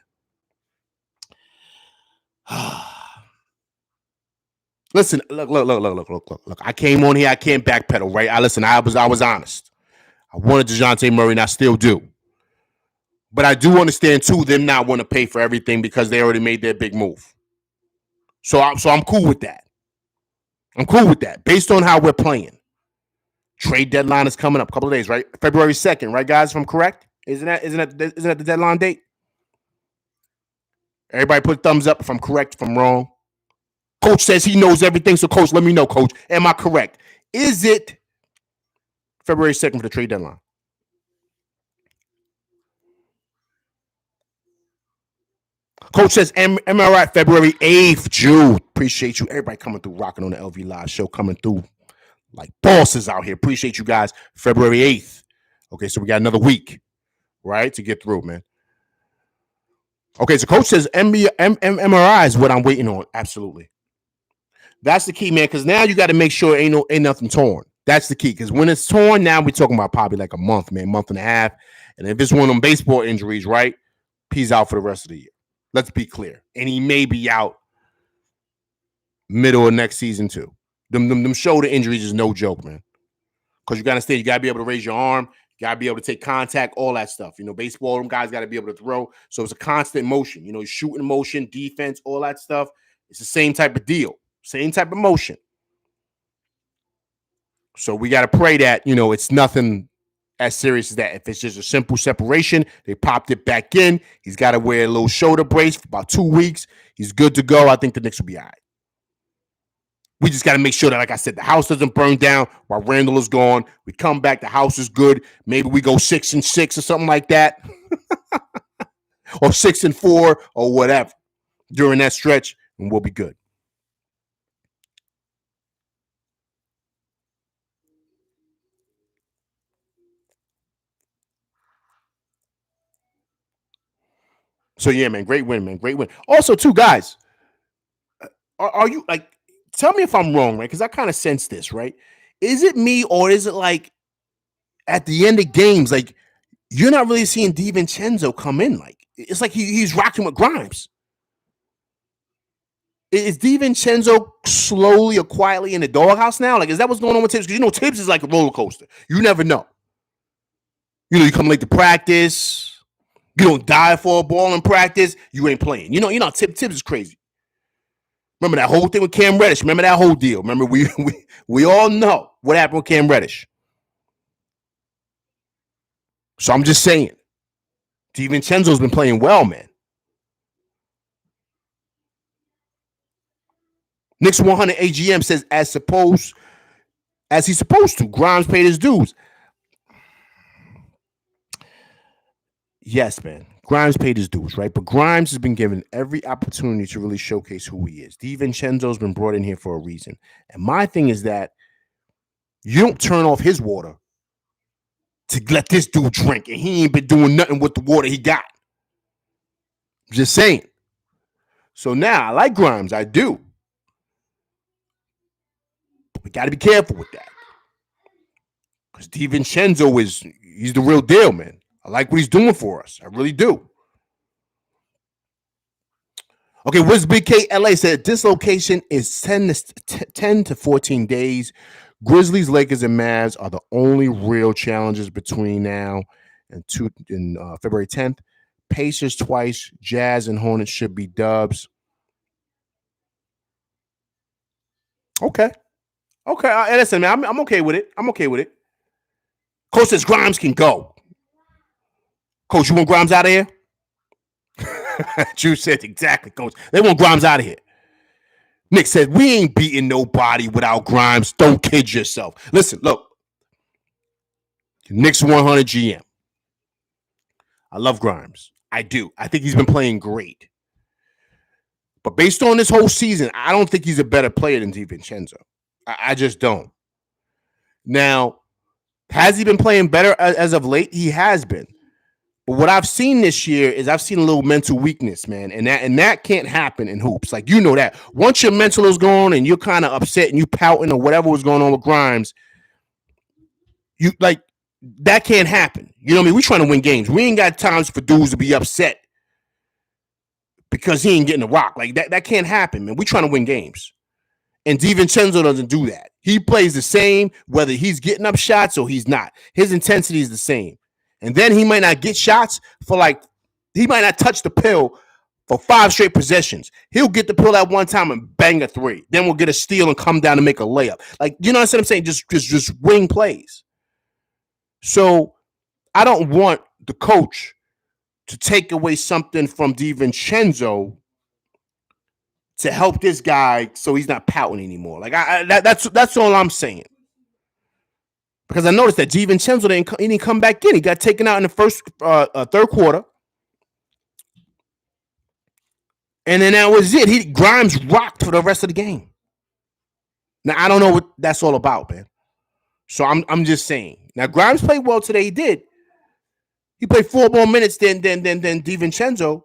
Listen, look. I came on here. I can't backpedal, right? I was honest. I wanted DeJounte Murray, and I still do. But I do understand, too, them not want to pay for everything because they already made their big move. So I'm cool with that. Based on how we're playing. Trade deadline is coming up a couple of days, right? February 2nd, right, guys? If I'm correct? Isn't that the deadline date? Everybody put thumbs up if I'm correct, if I'm wrong. Coach says he knows everything, so Coach, let me know, Coach. Am I correct? Is it February 2nd for the trade deadline? Coach says, am I right? February 8th, June. Appreciate you. Everybody coming through, rocking on the LV Live show, coming through like bosses out here. Appreciate you guys. February 8th. Okay, so we got another week, right, to get through, man. Okay, so Coach says MRI is what I'm waiting on. Absolutely. That's the key, man, because now you got to make sure ain't nothing torn. That's the key, because when it's torn, now we're talking about probably like a month, man, month and a half. And if it's one of them baseball injuries, right, he's out for the rest of the year. Let's be clear. And he may be out middle of next season, too. Them shoulder injuries is no joke, man. Because you got to be able to raise your arm. You got to be able to take contact, all that stuff. Baseball, them guys got to be able to throw. So it's a constant motion. Shooting motion, defense, all that stuff. It's the same type of deal. Same type of motion. So we got to pray that, it's nothing as serious as that. If it's just a simple separation, they popped it back in. He's got to wear a little shoulder brace for about 2 weeks. He's good to go. I think the Knicks will be all right. We just got to make sure that, like I said, the house doesn't burn down while Randle is gone. We come back, the house is good. Maybe we go 6-6 or something like that, or 6-4 or whatever during that stretch, and we'll be good. So yeah, man, great win, man, great win. Also, too, guys, are you like? Tell me if I'm wrong, right? Because I kind of sense this, right? Is it me or is it like at the end of games, like you're not really seeing DiVincenzo come in? Like it's like he's rocking with Grimes. Is DiVincenzo slowly or quietly in the doghouse now? Like, is that what's going on with Tibbs? Because Tibbs is like a roller coaster. You never know. You come late to practice. You don't die for a ball in practice. You ain't playing. Tibbs is crazy. Remember that whole thing with Cam Reddish? Remember that whole deal? Remember we all know what happened with Cam Reddish. So I'm just saying, DiVincenzo's been playing well, man. Knicks 100 AGM says as he's supposed to. Grimes paid his dues. Yes, man. Grimes paid his dues, right? But Grimes has been given every opportunity to really showcase who he is. DiVincenzo's been brought in here for a reason. And my thing is that you don't turn off his water to let this dude drink, and he ain't been doing nothing with the water he got. Just saying. So now I like Grimes. I do. But we got to be careful with that. Because DiVincenzo he's the real deal, man. I like what he's doing for us. I really do. Okay, Wiz BK LA said dislocation is 10 to 14 days. Grizzlies, Lakers, and Mavs are the only real challenges between now and February 10th. Pacers twice. Jazz and Hornets should be dubs. Okay. Listen, man, I'm okay with it. Coach says Grimes can go. Coach, you want Grimes out of here? Drew said exactly, Coach. They want Grimes out of here. Nick said, we ain't beating nobody without Grimes. Don't kid yourself. Listen, look. Knicks 100 GM. I love Grimes. I do. I think he's been playing great. But based on this whole season, I don't think he's a better player than DiVincenzo. I just don't. Now, has he been playing better as of late? He has been. But what I've seen this year is I've seen a little mental weakness, man. And that can't happen in hoops. Like, you know that. Once your mental is gone and you're kind of upset and you pouting or whatever was going on with Grimes, you like that can't happen. You know what I mean? We're trying to win games. We ain't got times for dudes to be upset because he ain't getting a rock. Like that can't happen, man. We're trying to win games. And DiVincenzo doesn't do that. He plays the same whether he's getting up shots or he's not. His intensity is the same. And then he might not get shots he might not touch the pill for 5 straight possessions. He'll get the pill at one time and bang a 3. Then we'll get a steal and come down and make a layup. Like, you know what I'm saying? Just wing plays. So I don't want the coach to take away something from DiVincenzo to help this guy so he's not pouting anymore. Like that's all I'm saying. Because I noticed that DiVincenzo didn't come back in. He got taken out in the first third quarter. And then that was it. Grimes rocked for the rest of the game. Now, I don't know what that's all about, man. So I'm just saying. Now, Grimes played well today. He did. He played 4 more minutes than DiVincenzo.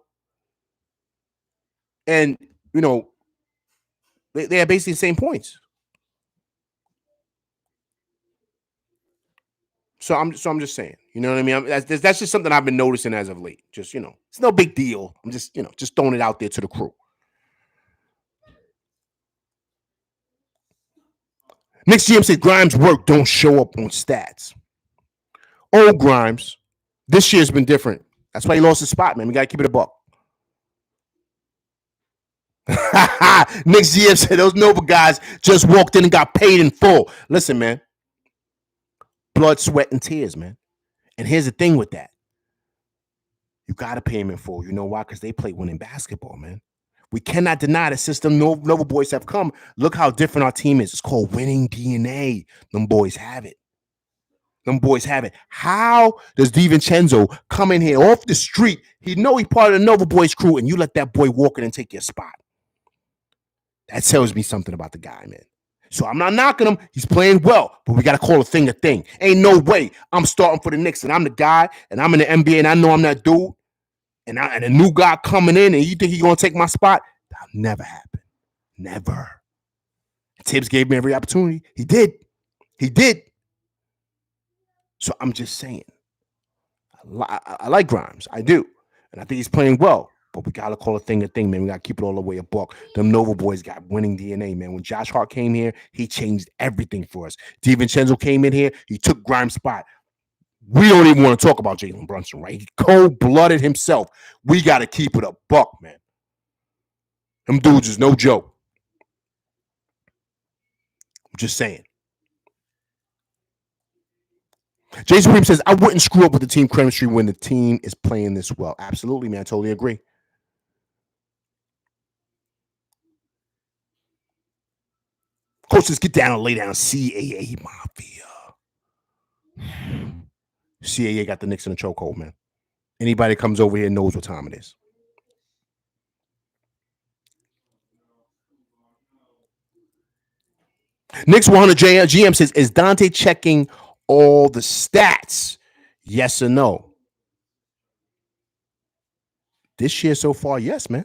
And, they had basically the same points. So I'm just saying, you know what I mean? That's just something I've been noticing as of late. Just, it's no big deal. I'm just, just throwing it out there to the crew. Knicks GM said Grimes' work don't show up on stats. Old Grimes, this year's been different. That's why he lost his spot, man. We got to keep it a buck. Knicks GM said those Nova guys just walked in and got paid in full. Listen, man. blood, sweat, and tears, man. And here's the thing with that. You got to pay him in full. You know why? Because they play winning basketball, man. We cannot deny the system Nova boys have come. Look how different our team is. It's called winning DNA. Them boys have it. How does DiVincenzo come in here off the street? He know he's part of the Nova Boys crew, and you let that boy walk in and take your spot. That tells me something about the guy, man. So I'm not knocking him. He's playing well, but we got to call a thing a thing. Ain't no way I'm starting for the Knicks, and I'm the guy, and I'm in the NBA, and I know I'm that dude, and a new guy coming in, and you think he's going to take my spot? That'll never happen. Never. Tibbs gave me every opportunity. He did. So I'm just saying, I like Grimes. I do. And I think he's playing well. But we got to call a thing, man. We got to keep it all the way a buck. Them Nova boys got winning DNA, man. When Josh Hart came here, he changed everything for us. DiVincenzo came in here. He took Grimes' spot. We don't even want to talk about Jalen Brunson, right? He cold-blooded himself. We got to keep it a buck, man. Them dudes is no joke. I'm just saying. Jason Ream says, I wouldn't screw up with the team chemistry when the team is playing this well. Absolutely, man. I totally agree. Coach says, get down and lay down. CAA Mafia. CAA got the Knicks in a chokehold, man. Anybody that comes over here knows what time it is. Knicks 100 GM says, is Dante checking all the stats? Yes or no? This year so far, yes, man.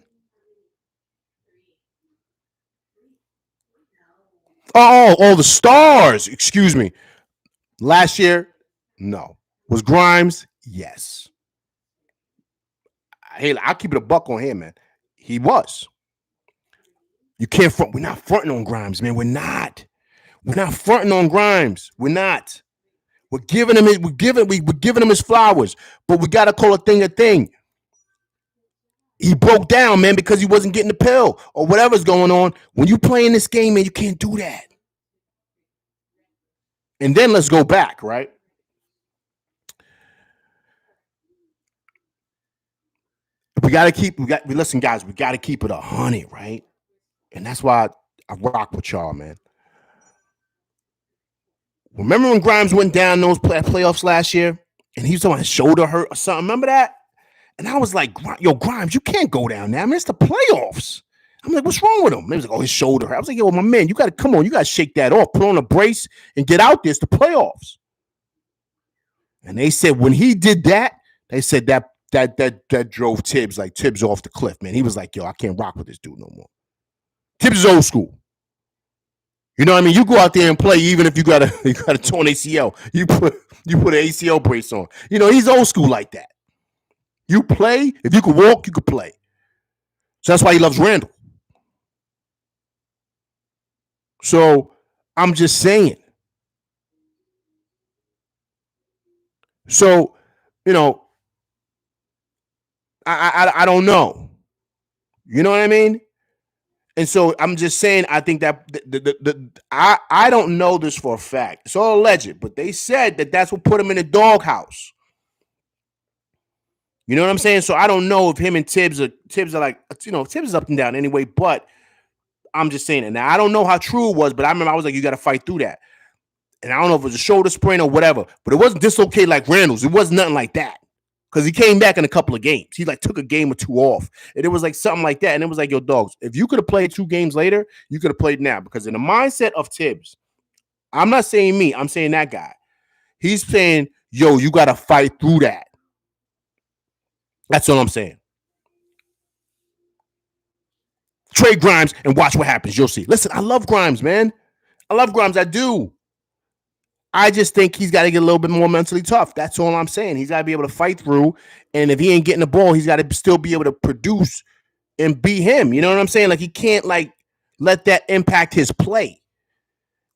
Oh, all the stars. Excuse me. Last year, no. Was Grimes? Yes. Hey, I'll keep it a buck on him, man. He was. You can't front. We're not fronting on Grimes, man. We're not fronting on Grimes. We're not. We're giving him his flowers, but we gotta call a thing a thing. He broke down, man, because he wasn't getting the pill or whatever's going on. When you play in this game, man, you can't do that. And then let's go back, right? Listen, guys, we gotta keep it 100, right? And that's why I rock with y'all, man. Remember when Grimes went down those playoffs last year, and he was talking about his shoulder hurt or something? Remember that? And I was like, yo, Grimes, you can't go down there. I mean, it's the playoffs. I'm like, what's wrong with him? And he was like, oh, his shoulder hurt. I was like, yo, my man, you got to come on. You got to shake that off, put on a brace, and get out there. It's the playoffs. And they said when he did that, they said that drove Tibbs off the cliff, man. He was like, yo, I can't rock with this dude no more. Tibbs is old school. You know what I mean? You go out there and play, even if you got a torn ACL. You put an ACL brace on. You know, he's old school like that. You play, if you could walk, you could play. So that's why he loves Randle. So I'm just saying. So, you know, I don't know. You know what I mean? And so I'm just saying, I think that I don't know this for a fact. It's all alleged, but they said that that's what put him in the doghouse. You know what I'm saying? So I don't know if him and Tibbs are like, you know, Tibbs is up and down anyway, but I'm just saying it. Now, I don't know how true it was, but I remember I was like, you got to fight through that. And I don't know if it was a shoulder sprain or whatever, but it wasn't dislocated like Randle's. It wasn't nothing like that. Because he came back in a couple of games. He like took a game or two off. And it was like something like that. And it was like, yo, dogs, if you could have played 2 games later, you could have played now. Because in the mindset of Tibbs, I'm not saying me, I'm saying that guy. He's saying, yo, you got to fight through that. That's all I'm saying. Trade Grimes and watch what happens. You'll see. Listen, I love Grimes, man. I love Grimes. I do. I just think he's got to get a little bit more mentally tough. That's all I'm saying. He's got to be able to fight through. And if he ain't getting the ball, he's got to still be able to produce and be him. You know what I'm saying? Like, he can't, like, let that impact his play.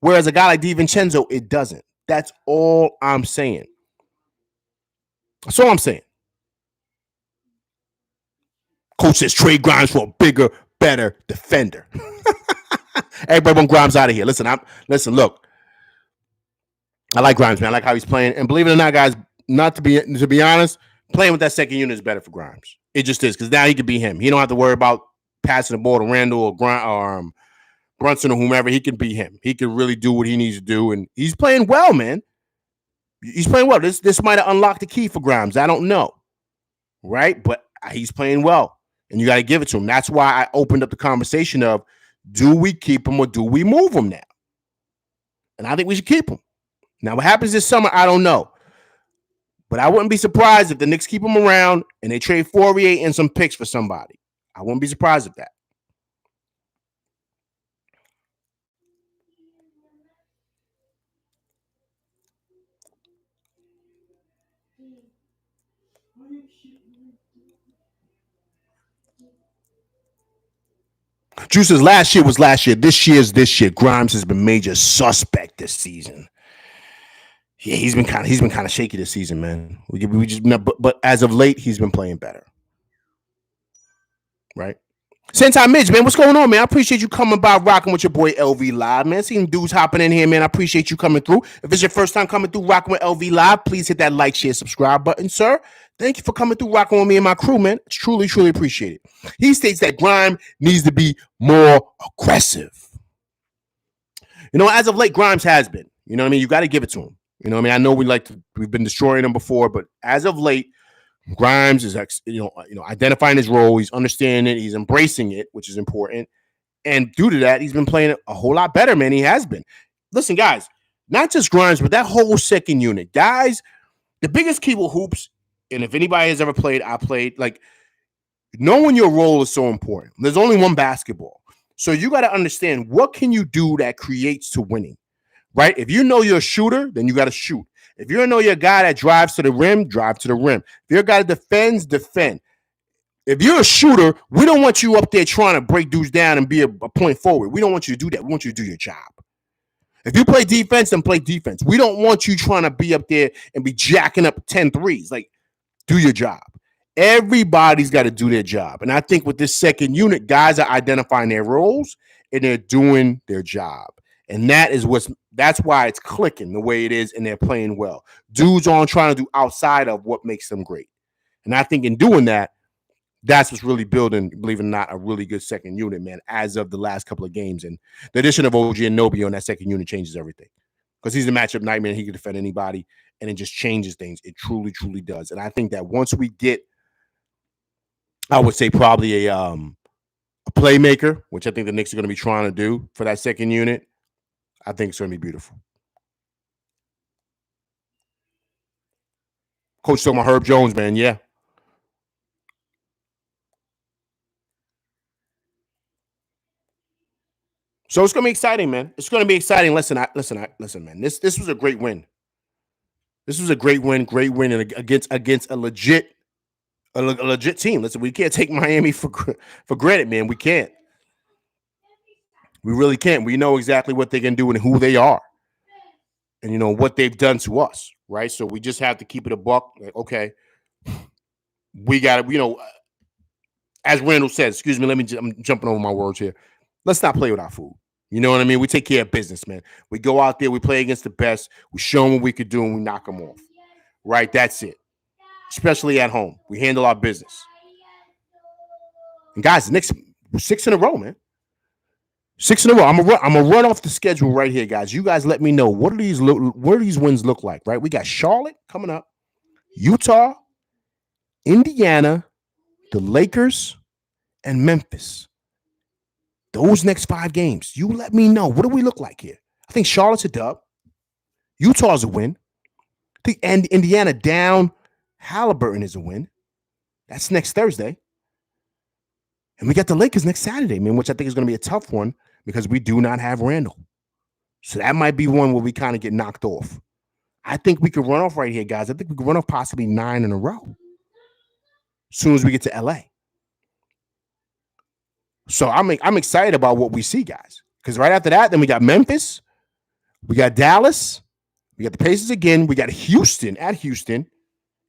Whereas a guy like DiVincenzo, it doesn't. That's all I'm saying. That's all I'm saying. Coach says trade Grimes for a bigger, better defender. Everybody want Grimes out of here. Listen, look. I like Grimes, man. I like how he's playing. And believe it or not, guys, not to be honest, playing with that second unit is better for Grimes. It just is because now he can be him. He don't have to worry about passing the ball to Randle or Brunson or whomever. He can be him. He can really do what he needs to do, and he's playing well, man. He's playing well. This might have unlocked the key for Grimes. I don't know, right? But he's playing well, and you got to give it to him. That's why I opened up the conversation of, do we keep him or do we move him now? And I think we should keep him. Now, what happens this summer, I don't know. But I wouldn't be surprised if the Knicks keep him around and they trade Fourier and some picks for somebody. I wouldn't be surprised at that. Juice's last year was last year. This year. Grimes has been major suspect this season. Yeah, he's been kind of shaky this season, man. We just but as of late, he's been playing better. Right? Sentai Midge, man, what's going on, man? I appreciate you coming by, rocking with your boy LV Live, man. Seeing dudes hopping in here, man. I appreciate you coming through. If it's your first time coming through, rocking with LV Live, please hit that like, share, subscribe button, sir. Thank you for coming through, rocking with me and my crew, man. It's truly, truly appreciate it. He states that Grimes needs to be more aggressive. You know, as of late, Grimes has been. You know what I mean? You got to give it to him. You know what I mean? I know we've been destroying him before, but as of late, Grimes is, identifying his role. He's understanding it. He's embracing it, which is important. And due to that, he's been playing a whole lot better, man. He has been. Listen, guys, not just Grimes, but that whole second unit. Guys, the biggest key with hoops, and if anybody has ever played, I played, like, knowing your role is so important. There's only one basketball. So you got to understand, what can you do that creates to winning, right? If you know you're a shooter, then you got to shoot. If you know you're a guy that drives to the rim, drive to the rim. If you're a guy that defends, defend. If you're a shooter, we don't want you up there trying to break dudes down and be a point forward. We don't want you to do that. We want you to do your job. If you play defense, then play defense. We don't want you trying to be up there and be jacking up 10 threes. Like, do your job. Everybody's got to do their job. And I think with this second unit, guys are identifying their roles and they're doing their job. And that's why it's clicking the way it is, and they're playing well. Dudes aren't trying to do outside of what makes them great. And I think in doing that, that's what's really building, believe it or not, a really good second unit, man, as of the last couple of games. And the addition of OG and Nobi on that second unit changes everything. Because he's a matchup nightmare and he can defend anybody, and it just changes things. It truly, truly does. And I think that once we get, I would say probably a playmaker, which I think the Knicks are going to be trying to do for that second unit, I think it's going to be beautiful. Coach talking about Herb Jones, man. Yeah. So it's going to be exciting, man. It's going to be exciting. Listen, man. This was a great win. This was a great win against a legit team. Listen, we can't take Miami for granted, man. We can't. We really can't. We know exactly what they can do and who they are, and you know what they've done to us, right? So we just have to keep it a buck. Like, okay, we got to, as Randle said. Excuse me, I'm jumping over my words here. Let's not play with our food. You know what I mean? We take care of business, man. We go out there, we play against the best. We show them what we could do, and we knock them off. Right? That's it. Especially at home, we handle our business. And guys, the Knicks 6 in a row, man. 6 in a row. I'm gonna run off the schedule right here, guys. You guys let me know, what do these wins look like, right? We got Charlotte coming up, Utah, Indiana, the Lakers, and Memphis. Those next 5 games, you let me know. What do we look like here? I think Charlotte's a dub. Utah's a win. I think Indiana down. Halliburton is a win. That's next Thursday. And we got the Lakers next Saturday, man, which I think is going to be a tough one because we do not have Randle. So that might be one where we kind of get knocked off. I think we could run off right here, guys. I think we could run off possibly 9 in a row as soon as we get to LA. So I'm excited about what we see, guys. Because right after that, then we got Memphis. We got Dallas. We got the Pacers again. We got Houston,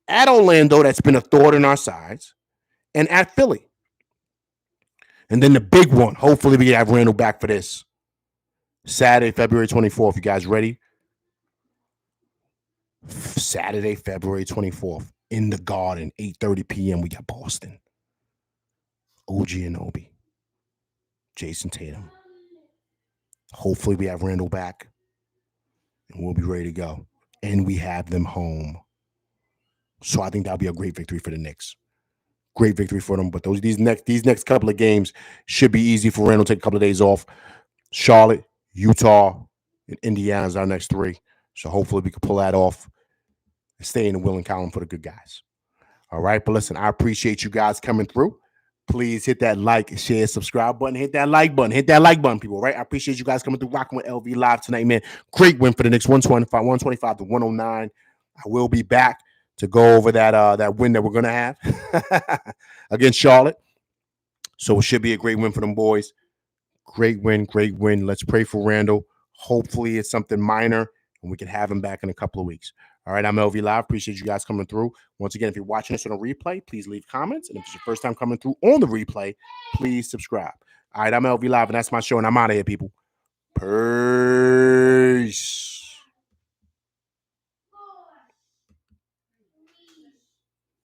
at Orlando, that's been a thorn in our sides, and at Philly. And then the big one, hopefully we can have Randle back for this. Saturday, February 24th. You guys ready? Saturday, February 24th, in the Garden, 8:30 p.m. We got Boston. OG Anunoby, Jason Tatum. Hopefully, we have Randle back, and we'll be ready to go. And we have them home. So I think that'll be a great victory for the Knicks. Great victory for them. But these next couple of games should be easy for Randle. Take a couple of days off. Charlotte, Utah, and Indiana is our next three. So hopefully we can pull that off and stay in the winning column for the good guys. All right. But listen, I appreciate you guys coming through. Please hit that like, share, subscribe button. Hit that like button. Hit that like button, people. Right. I appreciate you guys coming through, rocking with LV Live tonight, man. Great win for the Knicks, 125 to 109. I will be back to go over that win that we're gonna have against Charlotte. So it should be a great win for them boys. Great win, great win. Let's pray for Randle. Hopefully it's something minor and we can have him back in a couple of weeks. All right, I'm LV Live. Appreciate you guys coming through. Once again, if you're watching this on a replay, please leave comments. And if it's your first time coming through on the replay, please subscribe. All right, I'm LV Live, and that's my show, and I'm out of here, people. Peace.